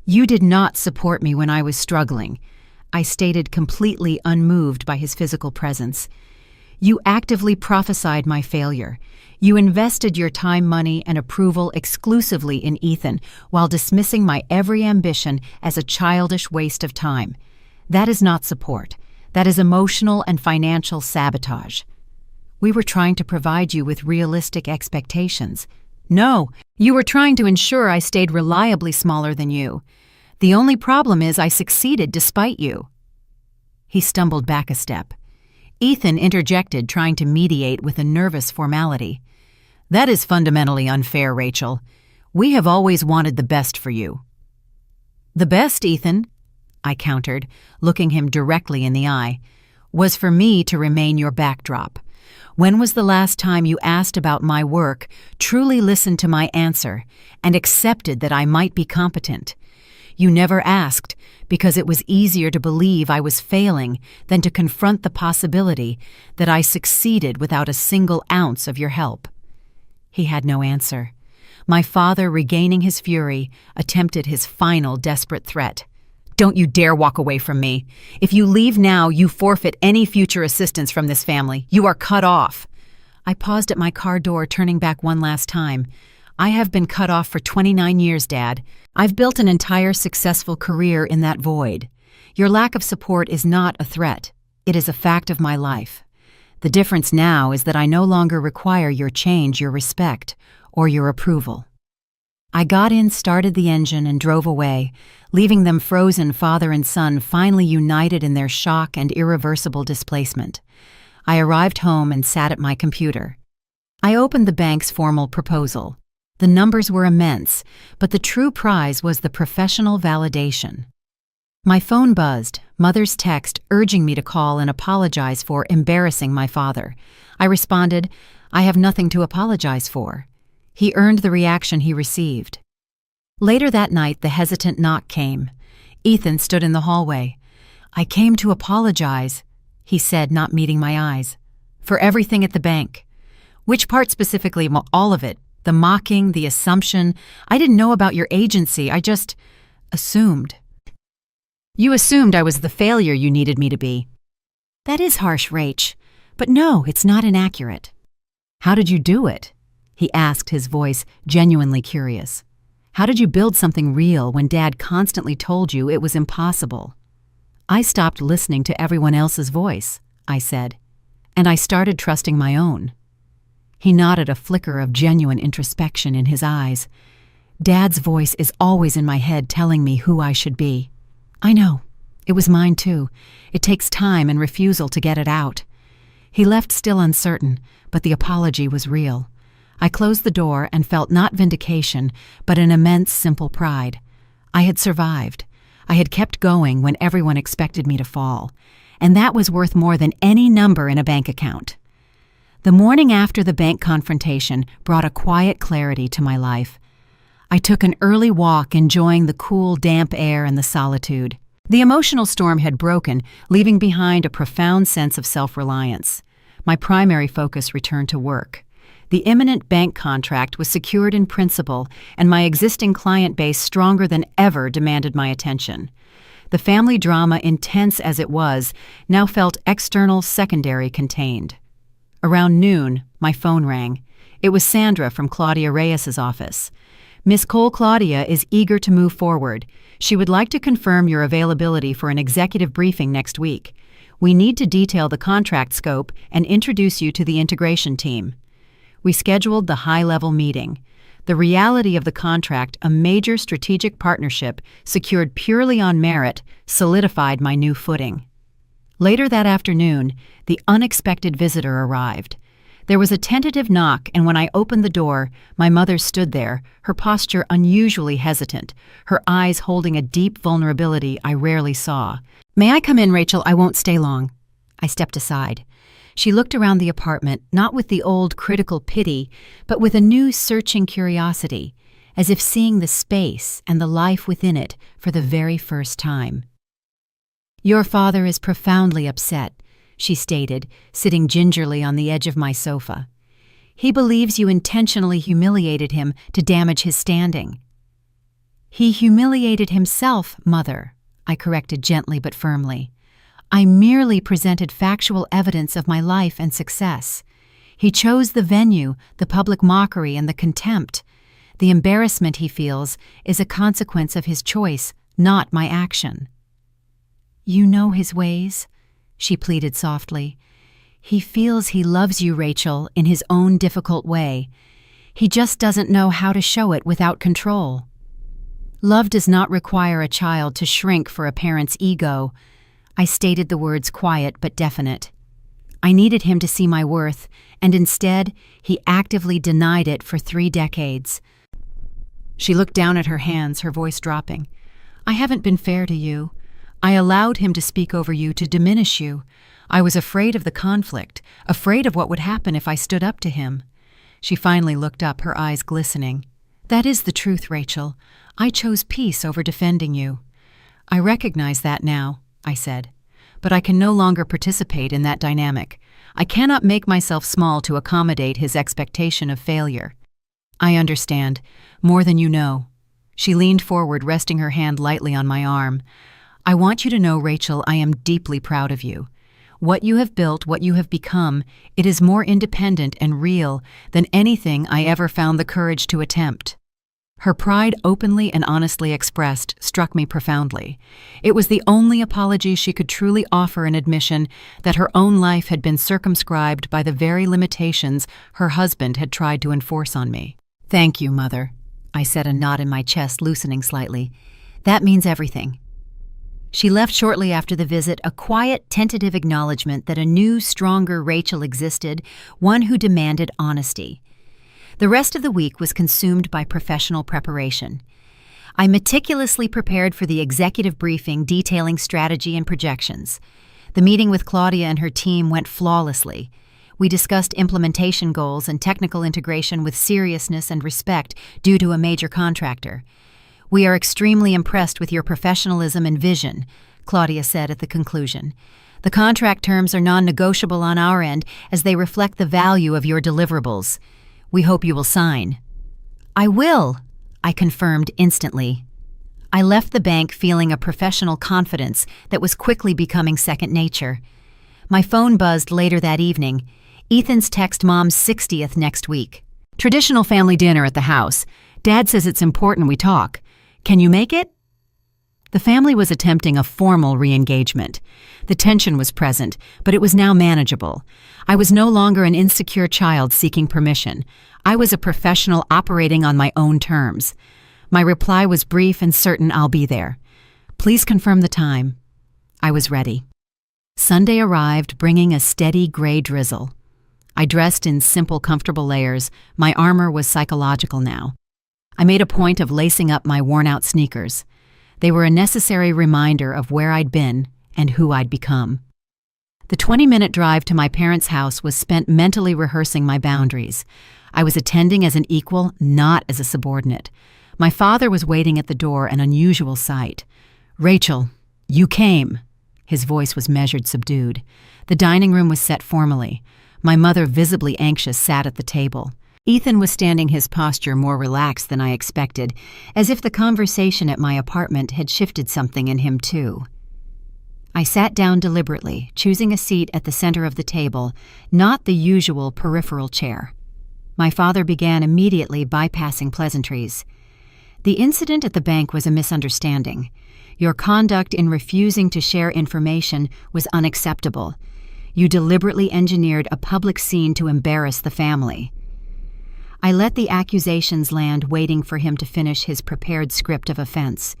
"You did not support me when I was struggling," I stated, completely unmoved by his physical presence. "You actively prophesied my failure. You invested your time, money, and approval exclusively in Ethan while dismissing my every ambition as a childish waste of time. That is not support. That is emotional and financial sabotage. We were trying to provide you with realistic expectations. No, you were trying to ensure I stayed reliably smaller than you. The only problem is I succeeded despite you." He stumbled back a step. Ethan interjected, trying to mediate with a nervous formality. "That is fundamentally unfair, Rachel. We have always wanted the best for you." "The best, Ethan," I countered, looking him directly in the eye, "was for me to remain your backdrop. When was the last time you asked about my work, truly listened to my answer, and accepted that I might be competent? You never asked because it was easier to believe I was failing than to confront the possibility that I succeeded without a single ounce of your help." He had no answer. My father, regaining his fury, attempted his final desperate threat. "Don't you dare walk away from me. If you leave now, you forfeit any future assistance from this family. You are cut off." I paused at my car door, turning back one last time. "I have been cut off for 29 years, Dad. I've built an entire successful career in that void. Your lack of support is not a threat. It is a fact of my life. The difference now is that I no longer require your change, your respect, or your approval." I got in, started the engine, and drove away, leaving them frozen, father and son, finally united in their shock and irreversible displacement. I arrived home and sat at my computer. I opened the bank's formal proposal. The numbers were immense, but the true prize was the professional validation. My phone buzzed, Mother's text urging me to call and apologize for embarrassing my father. I responded, "I have nothing to apologize for." He earned the reaction he received. Later that night, the hesitant knock came. Ethan stood in the hallway. "I came to apologize," he said, not meeting my eyes, "for everything at the bank." "Which part specifically?" "All of it. The mocking, the assumption. I didn't know about your agency. I just assumed." "You assumed I was the failure you needed me to be." "That is harsh, Rach. But no, it's not inaccurate." "How did you do it?" he asked, his voice genuinely curious. "How did you build something real when Dad constantly told you it was impossible?" "I stopped listening to everyone else's voice," I said, "and I started trusting my own." He nodded, a flicker of genuine introspection in his eyes. "Dad's voice is always in my head telling me who I should be." "I know. It was mine too. It takes time and refusal to get it out." He left, still uncertain, but the apology was real. I closed the door and felt not vindication, but an immense, simple pride. I had survived. I had kept going when everyone expected me to fall, and that was worth more than any number in a bank account. The morning after the bank confrontation brought a quiet clarity to my life. I took an early walk, enjoying the cool, damp air and the solitude. The emotional storm had broken, leaving behind a profound sense of self-reliance. My primary focus returned to work. The imminent bank contract was secured in principle, and my existing client base, stronger than ever, demanded my attention. The family drama, intense as it was, now felt external, secondary, contained. Around noon, my phone rang. It was Sandra from Claudia Reyes's office. "Miss Cole, Claudia is eager to move forward. She would like to confirm your availability for an executive briefing next week. We need to detail the contract scope and introduce you to the integration team." We scheduled the high-level meeting. The reality of the contract, a major strategic partnership secured purely on merit, solidified my new footing. Later that afternoon, the unexpected visitor arrived. There was a tentative knock, and when I opened the door, my mother stood there, her posture unusually hesitant, her eyes holding a deep vulnerability I rarely saw. "May I come in, Rachel? I won't stay long." I stepped aside. She looked around the apartment, not with the old critical pity, but with a new searching curiosity, as if seeing the space and the life within it for the very first time. "Your father is profoundly upset," she stated, sitting gingerly on the edge of my sofa. "He believes you intentionally humiliated him to damage his standing." "He humiliated himself, Mother," I corrected gently but firmly. "I merely presented factual evidence of my life and success. He chose the venue, the public mockery, and the contempt. The embarrassment he feels is a consequence of his choice, not my action." "You know his ways," she pleaded softly. "He feels he loves you, Rachel, in his own difficult way. He just doesn't know how to show it without control. Love does not require a child to shrink for a parent's ego." I stated the words quiet but definite. I needed him to see my worth, and instead, he actively denied it for 3 decades. She looked down at her hands, her voice dropping. I haven't been fair to you. I allowed him to speak over you to diminish you. I was afraid of the conflict, afraid of what would happen if I stood up to him. She finally looked up, her eyes glistening. That is the truth, Rachel. I chose peace over defending you. I recognize that now, I said. But I can no longer participate in that dynamic. I cannot make myself small to accommodate his expectation of failure. I understand, more than you know. She leaned forward, resting her hand lightly on my arm. I want you to know, Rachel, I am deeply proud of you. What you have built, what you have become, it is more independent and real than anything I ever found the courage to attempt. Her pride, openly and honestly expressed, struck me profoundly. It was the only apology she could truly offer, an admission that her own life had been circumscribed by the very limitations her husband had tried to enforce on me. Thank you, Mother, I said, a knot in my chest loosening slightly. That means everything. She left shortly after the visit, a quiet, tentative acknowledgement that a new, stronger Rachel existed, one who demanded honesty. The rest of the week was consumed by professional preparation. I meticulously prepared for the executive briefing detailing strategy and projections. The meeting with Claudia and her team went flawlessly. We discussed implementation goals and technical integration with seriousness and respect due to a major contractor. We are extremely impressed with your professionalism and vision, Claudia said at the conclusion. The contract terms are non-negotiable on our end as they reflect the value of your deliverables. We hope you will sign. I will, I confirmed instantly. I left the bank feeling a professional confidence that was quickly becoming second nature. My phone buzzed later that evening. Ethan's text, Mom's 60th next week. Traditional family dinner at the house. Dad says it's important we talk. Can you make it? The family was attempting a formal re-engagement. The tension was present, but it was now manageable. I was no longer an insecure child seeking permission. I was a professional operating on my own terms. My reply was brief and certain: I'll be there. Please confirm the time. I was ready. Sunday arrived, bringing a steady gray drizzle. I dressed in simple, comfortable layers. My armor was psychological now. I made a point of lacing up my worn-out sneakers. They were a necessary reminder of where I'd been and who I'd become. The 20-minute drive to my parents' house was spent mentally rehearsing my boundaries. I was attending as an equal, not as a subordinate. My father was waiting at the door, an unusual sight. Rachel, you came. His voice was measured, subdued. The dining room was set formally. My mother, visibly anxious, sat at the table. Ethan was standing, his posture more relaxed than I expected, as if the conversation at my apartment had shifted something in him too. I sat down deliberately, choosing a seat at the center of the table, not the usual peripheral chair. My father began immediately, bypassing pleasantries. The incident at the bank was a misunderstanding. Your conduct in refusing to share information was unacceptable. You deliberately engineered a public scene to embarrass the family. I let the accusations land, waiting for him to finish his prepared script of offense.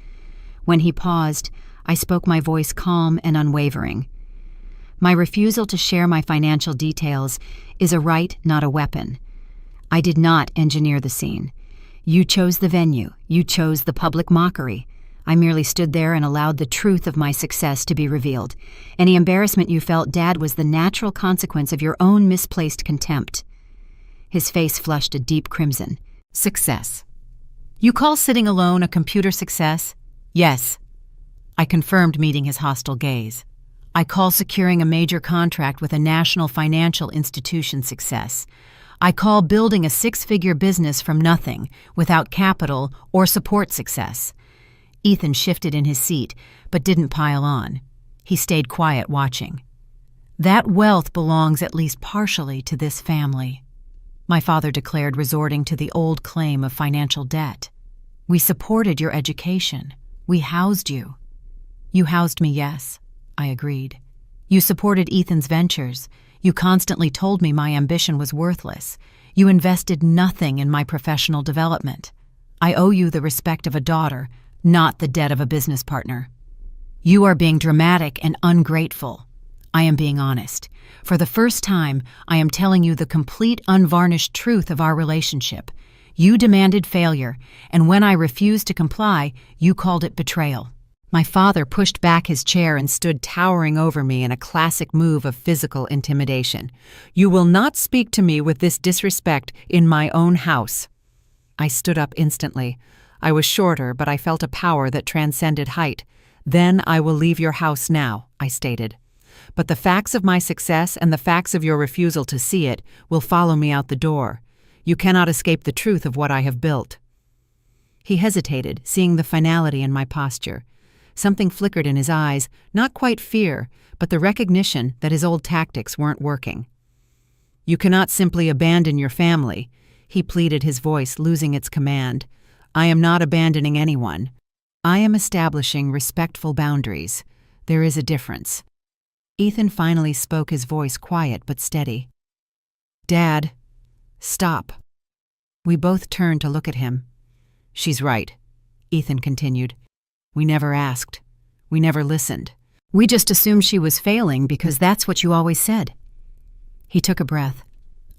When he paused, I spoke, my voice calm and unwavering. My refusal to share my financial details is a right, not a weapon. I did not engineer the scene. You chose the venue. You chose the public mockery. I merely stood there and allowed the truth of my success to be revealed. Any embarrassment you felt, Dad, was the natural consequence of your own misplaced contempt. His face flushed a deep crimson. Success. You call sitting alone a computer success? Yes. I confirmed, meeting his hostile gaze. I call securing a major contract with a national financial institution success. I call building a 6-figure business from nothing, without capital or support, success. Ethan shifted in his seat, but didn't pile on. He stayed quiet, watching. That wealth belongs at least partially to this family, my father declared, resorting to the old claim of financial debt. We supported your education. We housed you. You housed me, yes, I agreed. You supported Ethan's ventures. You constantly told me my ambition was worthless. You invested nothing in my professional development. I owe you the respect of a daughter, not the debt of a business partner. You are being dramatic and ungrateful. I am being honest. For the first time, I am telling you the complete, unvarnished truth of our relationship. You demanded failure, and when I refused to comply, you called it betrayal. My father pushed back his chair and stood towering over me in a classic move of physical intimidation. You will not speak to me with this disrespect in my own house. I stood up instantly. I was shorter, but I felt a power that transcended height. Then I will leave your house now, I stated. But the facts of my success and the facts of your refusal to see it will follow me out the door. You cannot escape the truth of what I have built. He hesitated, seeing the finality in my posture. Something flickered in his eyes, not quite fear, but the recognition that his old tactics weren't working. You cannot simply abandon your family, he pleaded, his voice losing its command. I am not abandoning anyone. I am establishing respectful boundaries. There is a difference. Ethan finally spoke, his voice quiet but steady. Dad, stop. We both turned to look at him. She's right, Ethan continued. We never asked. We never listened. We just assumed she was failing because that's what you always said. He took a breath.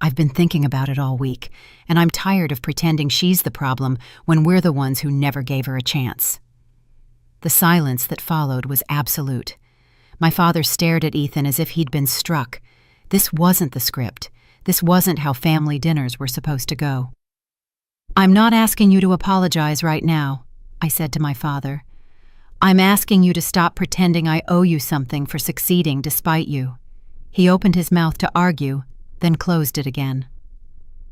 I've been thinking about it all week, and I'm tired of pretending she's the problem when we're the ones who never gave her a chance. The silence that followed was absolute. My father stared at Ethan as if he'd been struck. This wasn't the script. This wasn't how family dinners were supposed to go. I'm not asking you to apologize right now, I said to my father. I'm asking you to stop pretending I owe you something for succeeding despite you. He opened his mouth to argue, then closed it again.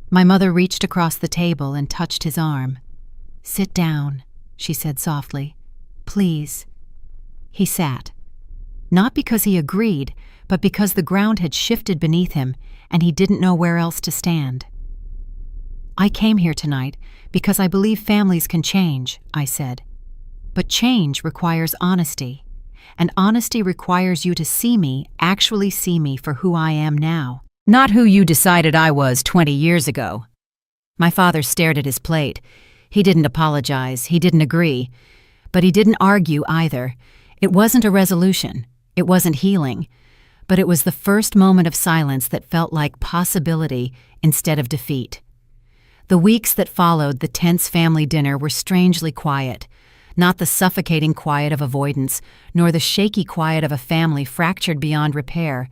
My mother reached across the table and touched his arm. Sit down, she said softly. Please. He sat. Not because he agreed, but because the ground had shifted beneath him and he didn't know where else to stand. I came here tonight because I believe families can change, I said. But change requires honesty, and honesty requires you to see me, actually see me for who I am now, not who you decided I was 20 years ago. My father stared at his plate. He didn't apologize, he didn't agree, but he didn't argue either. It wasn't a resolution, it wasn't healing, but it was the first moment of silence that felt like possibility instead of defeat. The weeks that followed the tense family dinner were strangely quiet, not the suffocating quiet of avoidance, nor the shaky quiet of a family fractured beyond repair,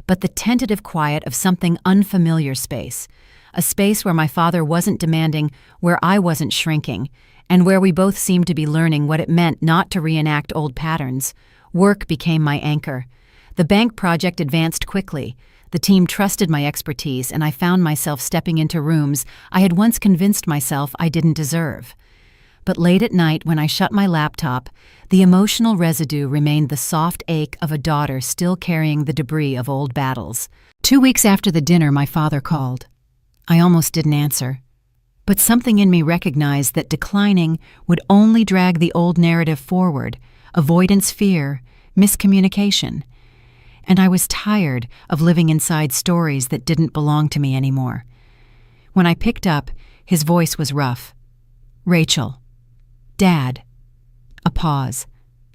but the tentative quiet of something unfamiliar space, a space where my father wasn't demanding, where I wasn't shrinking, and where we both seemed to be learning what it meant not to reenact old patterns. Work became my anchor. The bank project advanced quickly. The team trusted my expertise, and I found myself stepping into rooms I had once convinced myself I didn't deserve. But late at night, when I shut my laptop, the emotional residue remained the soft ache of a daughter still carrying the debris of old battles. 2 weeks after the dinner, my father called. I almost didn't answer. But something in me recognized that declining would only drag the old narrative forward, avoidance, fear, miscommunication. And I was tired of living inside stories that didn't belong to me anymore. When I picked up, his voice was rough. Rachel. Dad. A pause.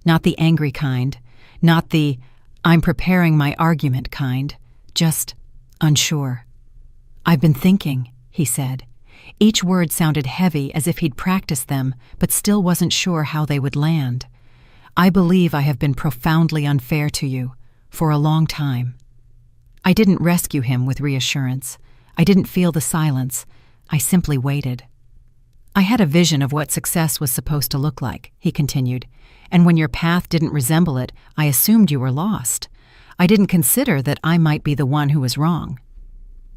Not the angry kind. Not the, I'm preparing my argument kind. Just unsure. I've been thinking, he said. Each word sounded heavy, as if he'd practiced them, but still wasn't sure how they would land. I believe I have been profoundly unfair to you, for a long time. I didn't rescue him with reassurance. I didn't feel the silence. I simply waited. I had a vision of what success was supposed to look like, he continued, and when your path didn't resemble it, I assumed you were lost. I didn't consider that I might be the one who was wrong.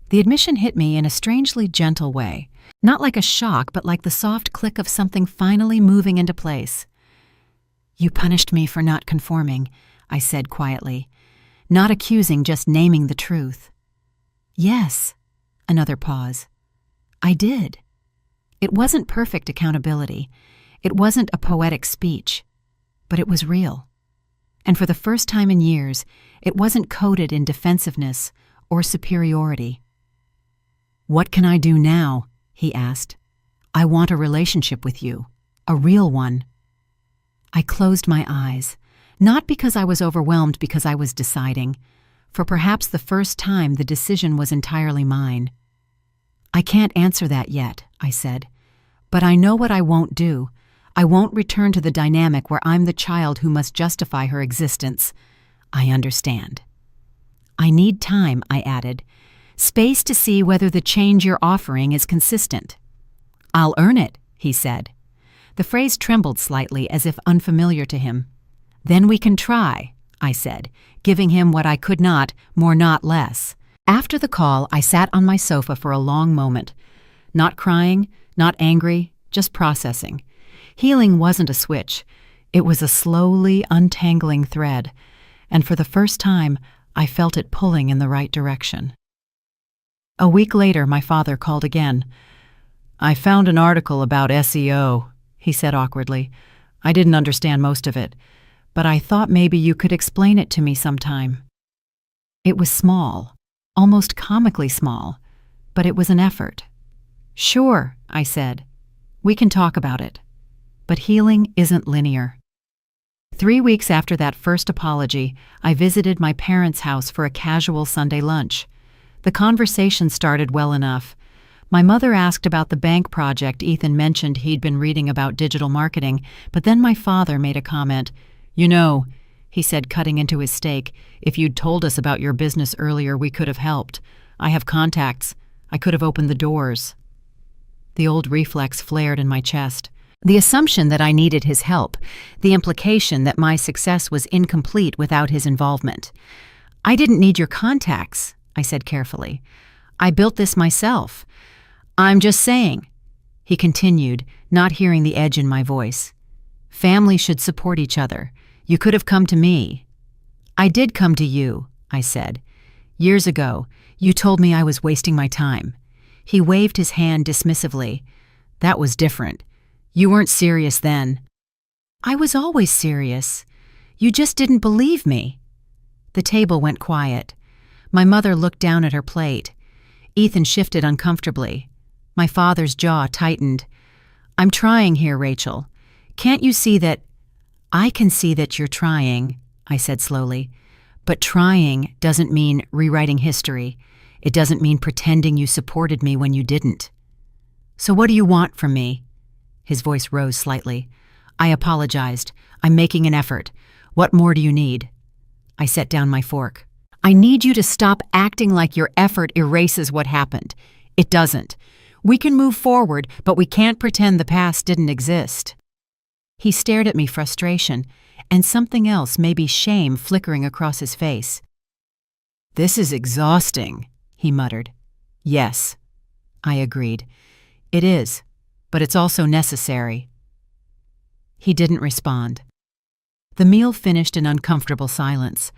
The admission hit me in a strangely gentle way, not like a shock, but like the soft click of something finally moving into place. You punished me for not conforming, I said quietly, not accusing, just naming the truth. Yes. Another pause. I did. It wasn't perfect accountability. It wasn't a poetic speech, but it was real. And for the first time in years, it wasn't coded in defensiveness or superiority. What can I do now? He asked. I want a relationship with you, a real one. I closed my eyes. Not because I was overwhelmed, because I was deciding. For perhaps the first time, the decision was entirely mine. "I can't answer that yet," I said. "But I know what I won't do. I won't return to the dynamic where I'm the child who must justify her existence." "I understand." "I need time," I added. "Space to see whether the change you're offering is consistent." "I'll earn it," he said. The phrase trembled slightly, as if unfamiliar to him. "Then we can try," I said, giving him what I could not, more not less. After the call, I sat on my sofa for a long moment. Not crying, not angry, just processing. Healing wasn't a switch. It was a slowly untangling thread, and for the first time, I felt it pulling in the right direction. A week later, my father called again. "I found an article about SEO," he said awkwardly. "I didn't understand most of it, but I thought maybe you could explain it to me sometime." It was small, almost comically small, but it was an effort. "Sure," I said. "We can talk about it." But healing isn't linear. 3 weeks after that first apology, I visited my parents' house for a casual Sunday lunch. The conversation started well enough. My mother asked about the bank project Ethan mentioned he'd been reading about digital marketing, but then my father made a comment. "You know," he said, cutting into his steak, "if you'd told us about your business earlier, we could have helped. I have contacts. I could have opened the doors." The old reflex flared in my chest. The assumption that I needed his help, the implication that my success was incomplete without his involvement. "I didn't need your contacts," I said carefully. "I built this myself. I'm just saying," he continued, not hearing the edge in my voice. "Family should support each other. You could have come to me." "I did come to you," I said. "Years ago, you told me I was wasting my time." He waved his hand dismissively. "That was different. You weren't serious then." "I was always serious. You just didn't believe me." The table went quiet. My mother looked down at her plate. Ethan shifted uncomfortably. My father's jaw tightened. "I'm trying here, Rachel. Can't you see that—" "I can see that you're trying," I said slowly. "But trying doesn't mean rewriting history. It doesn't mean pretending you supported me when you didn't." "So what do you want from me?" His voice rose slightly. I apologized. "I'm making an effort. What more do you need?" I set down my fork. "I need you to stop acting like your effort erases what happened. It doesn't. We can move forward, but we can't pretend the past didn't exist." He stared at me, frustration, and something else, maybe shame, flickering across his face. "This is exhausting," he muttered. "Yes," I agreed. "It is, but it's also necessary." He didn't respond. The meal finished in uncomfortable silence.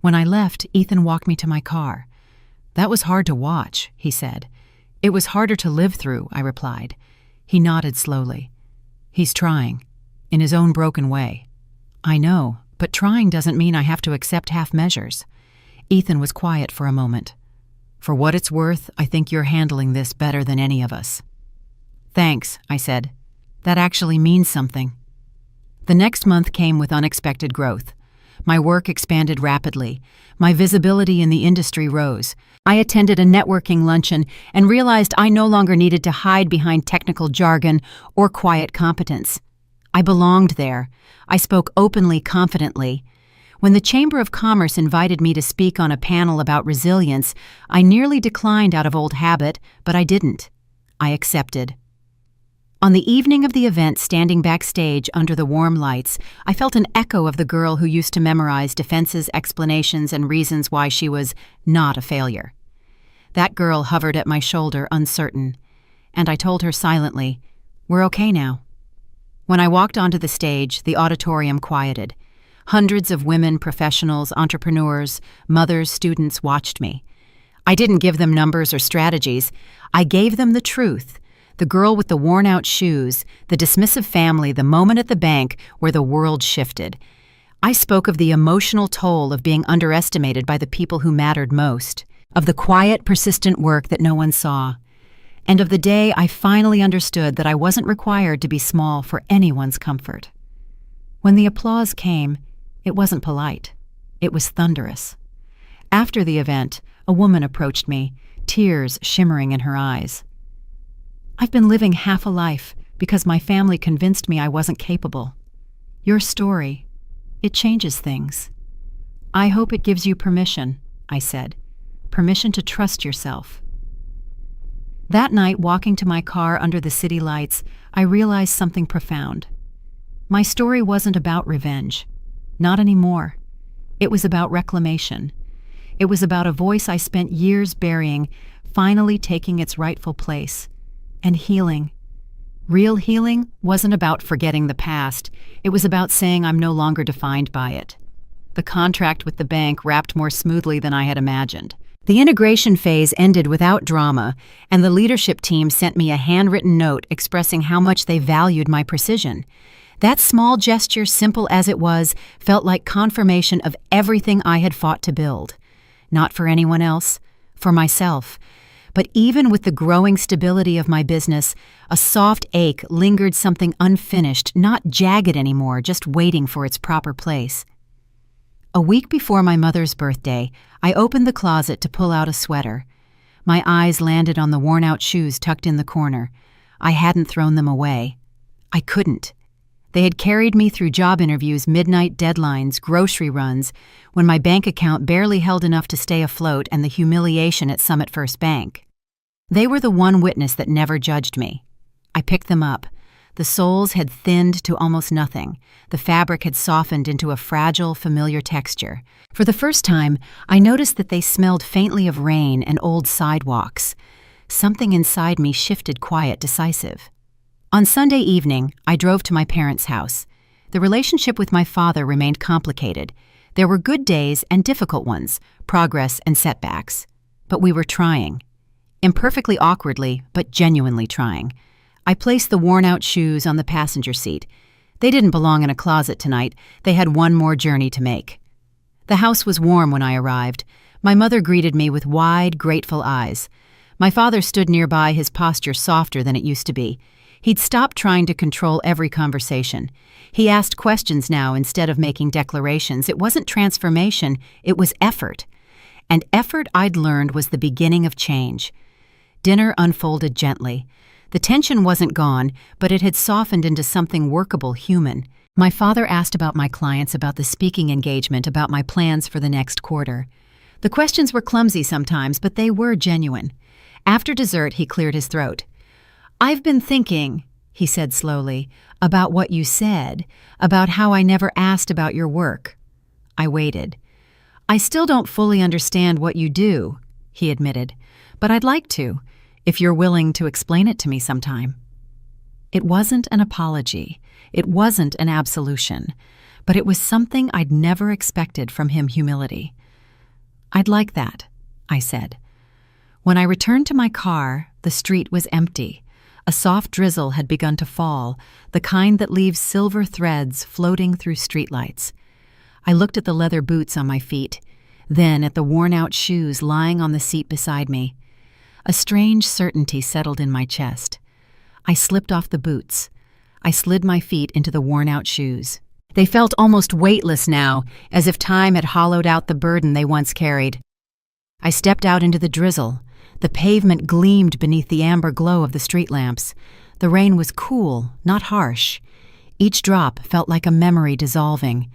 When I left, Ethan walked me to my car. "That was hard to watch," he said. "It was harder to live through," I replied. He nodded slowly. "He's trying, in his own broken way." "I know, but trying doesn't mean I have to accept half measures." Ethan was quiet for a moment. "For what it's worth, I think you're handling this better than any of us." "Thanks," I said. "That actually means something." The next month came with unexpected growth. My work expanded rapidly. My visibility in the industry rose. I attended a networking luncheon and realized I no longer needed to hide behind technical jargon or quiet competence. I belonged there. I spoke openly, confidently. When the Chamber of Commerce invited me to speak on a panel about resilience, I nearly declined out of old habit, but I didn't. I accepted. On the evening of the event, standing backstage under the warm lights, I felt an echo of the girl who used to memorize defenses, explanations, and reasons why she was not a failure. That girl hovered at my shoulder, uncertain, and I told her silently, "We're okay now." When I walked onto the stage, the auditorium quieted. Hundreds of women, professionals, entrepreneurs, mothers, students watched me. I didn't give them numbers or strategies. I gave them the truth. The girl with the worn-out shoes, the dismissive family, the moment at the bank where the world shifted. I spoke of the emotional toll of being underestimated by the people who mattered most, of the quiet, persistent work that no one saw, and of the day I finally understood that I wasn't required to be small for anyone's comfort. When the applause came, It wasn't polite. It was thunderous. After the event, a woman approached me, tears shimmering in her eyes. "I've been living half a life because my family convinced me I wasn't capable. Your story, it changes things. I hope it gives you permission," I said. "Permission to trust yourself." That night, walking to my car under the city lights, I realized something profound. My story wasn't about revenge. Not anymore. It was about reclamation. It was about a voice I spent years burying, finally taking its rightful place. And healing. Real healing wasn't about forgetting the past. It was about saying I'm no longer defined by it. The contract with the bank wrapped more smoothly than I had imagined. The integration phase ended without drama, and the leadership team sent me a handwritten note expressing how much they valued my precision. That small gesture, simple as it was, felt like confirmation of everything I had fought to build. Not for anyone else, for myself. But even with the growing stability of my business, a soft ache lingered, something unfinished, not jagged anymore, just waiting for its proper place. A week before my mother's birthday, I opened the closet to pull out a sweater. My eyes landed on the worn-out shoes tucked in the corner. I hadn't thrown them away. I couldn't. They had carried me through job interviews, midnight deadlines, grocery runs, when my bank account barely held enough to stay afloat, and the humiliation at Summit First Bank. They were the one witness that never judged me. I picked them up. The soles had thinned to almost nothing. The fabric had softened into a fragile, familiar texture. For the first time, I noticed that they smelled faintly of rain and old sidewalks. Something inside me shifted, quiet, decisive. On Sunday evening, I drove to my parents' house. The relationship with my father remained complicated. There were good days and difficult ones, progress and setbacks. But we were trying. Imperfectly, awkwardly, but genuinely trying. I placed the worn-out shoes on the passenger seat. They didn't belong in a closet tonight. They had one more journey to make. The house was warm when I arrived. My mother greeted me with wide, grateful eyes. My father stood nearby, his posture softer than it used to be. He'd stopped trying to control every conversation. He asked questions now instead of making declarations. It wasn't transformation, it was effort. And effort, I'd learned, was the beginning of change. Dinner unfolded gently. The tension wasn't gone, but it had softened into something workable, human. My father asked about my clients, about the speaking engagement, about my plans for the next quarter. The questions were clumsy sometimes, but they were genuine. After dessert, he cleared his throat. "I've been thinking," he said slowly, "about what you said, about how I never asked about your work." I waited. "I still don't fully understand what you do," he admitted, "but I'd like to, if you're willing to explain it to me sometime." It wasn't an apology. It wasn't an absolution. But it was something I'd never expected from him: humility. "I'd like that," I said. When I returned to my car, the street was empty. A soft drizzle had begun to fall, the kind that leaves silver threads floating through streetlights. I looked at the leather boots on my feet, then at the worn-out shoes lying on the seat beside me. A strange certainty settled in my chest. I slipped off the boots. I slid my feet into the worn-out shoes. They felt almost weightless now, as if time had hollowed out the burden they once carried. I stepped out into the drizzle. The pavement gleamed beneath the amber glow of the street lamps. The rain was cool, not harsh. Each drop felt like a memory dissolving.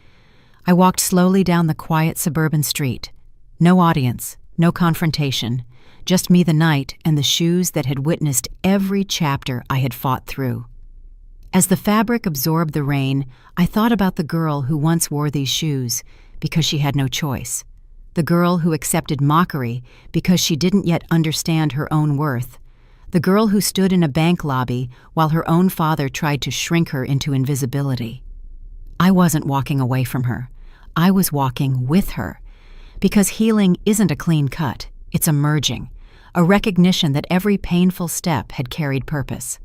I walked slowly down the quiet suburban street. No audience, no confrontation, just me, the night, and the shoes that had witnessed every chapter I had fought through. As the fabric absorbed the rain, I thought about the girl who once wore these shoes because she had no choice. The girl who accepted mockery because she didn't yet understand her own worth. The girl who stood in a bank lobby while her own father tried to shrink her into invisibility. I wasn't walking away from her. I was walking with her. Because healing isn't a clean cut. It's a merging, a recognition that every painful step had carried purpose.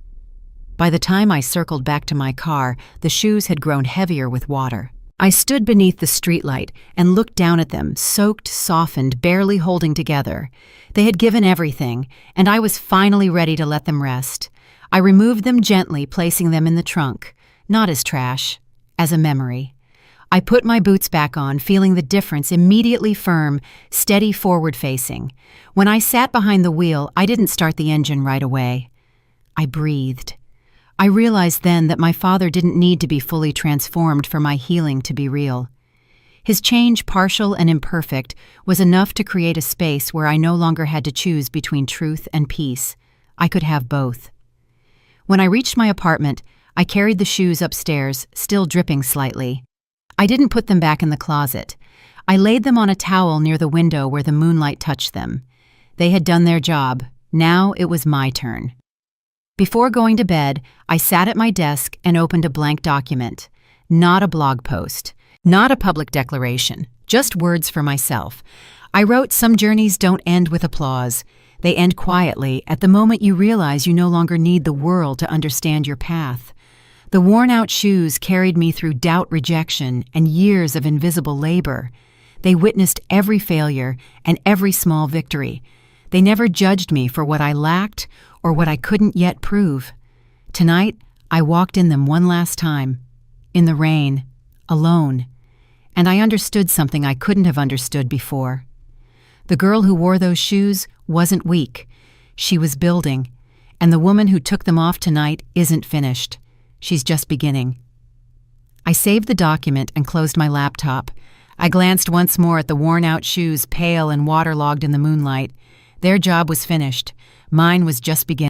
By the time I circled back to my car, the shoes had grown heavier with water. I stood beneath the streetlight and looked down at them, soaked, softened, barely holding together. They had given everything, and I was finally ready to let them rest. I removed them gently, placing them in the trunk, not as trash, as a memory. I put my boots back on, feeling the difference, immediately firm, steady, forward-facing. When I sat behind the wheel, I didn't start the engine right away. I breathed. I realized then that my father didn't need to be fully transformed for my healing to be real. His change, partial and imperfect, was enough to create a space where I no longer had to choose between truth and peace. I could have both. When I reached my apartment, I carried the shoes upstairs, still dripping slightly. I didn't put them back in the closet. I laid them on a towel near the window where the moonlight touched them. They had done their job. Now it was my turn. Before going to bed, I sat at my desk and opened a blank document. Not a blog post. Not a public declaration. Just words for myself. I wrote, "Some journeys don't end with applause. They end quietly at the moment you realize you no longer need the world to understand your path." The worn-out shoes carried me through doubt, rejection, and years of invisible labor. They witnessed every failure and every small victory. They never judged me for what I lacked or what I couldn't yet prove. Tonight, I walked in them one last time, in the rain, alone, and I understood something I couldn't have understood before. The girl who wore those shoes wasn't weak. She was building, and the woman who took them off tonight isn't finished. She's just beginning. I saved the document and closed my laptop. I glanced once more at the worn-out shoes, pale and waterlogged in the moonlight. Their job was finished. Mine was just beginning.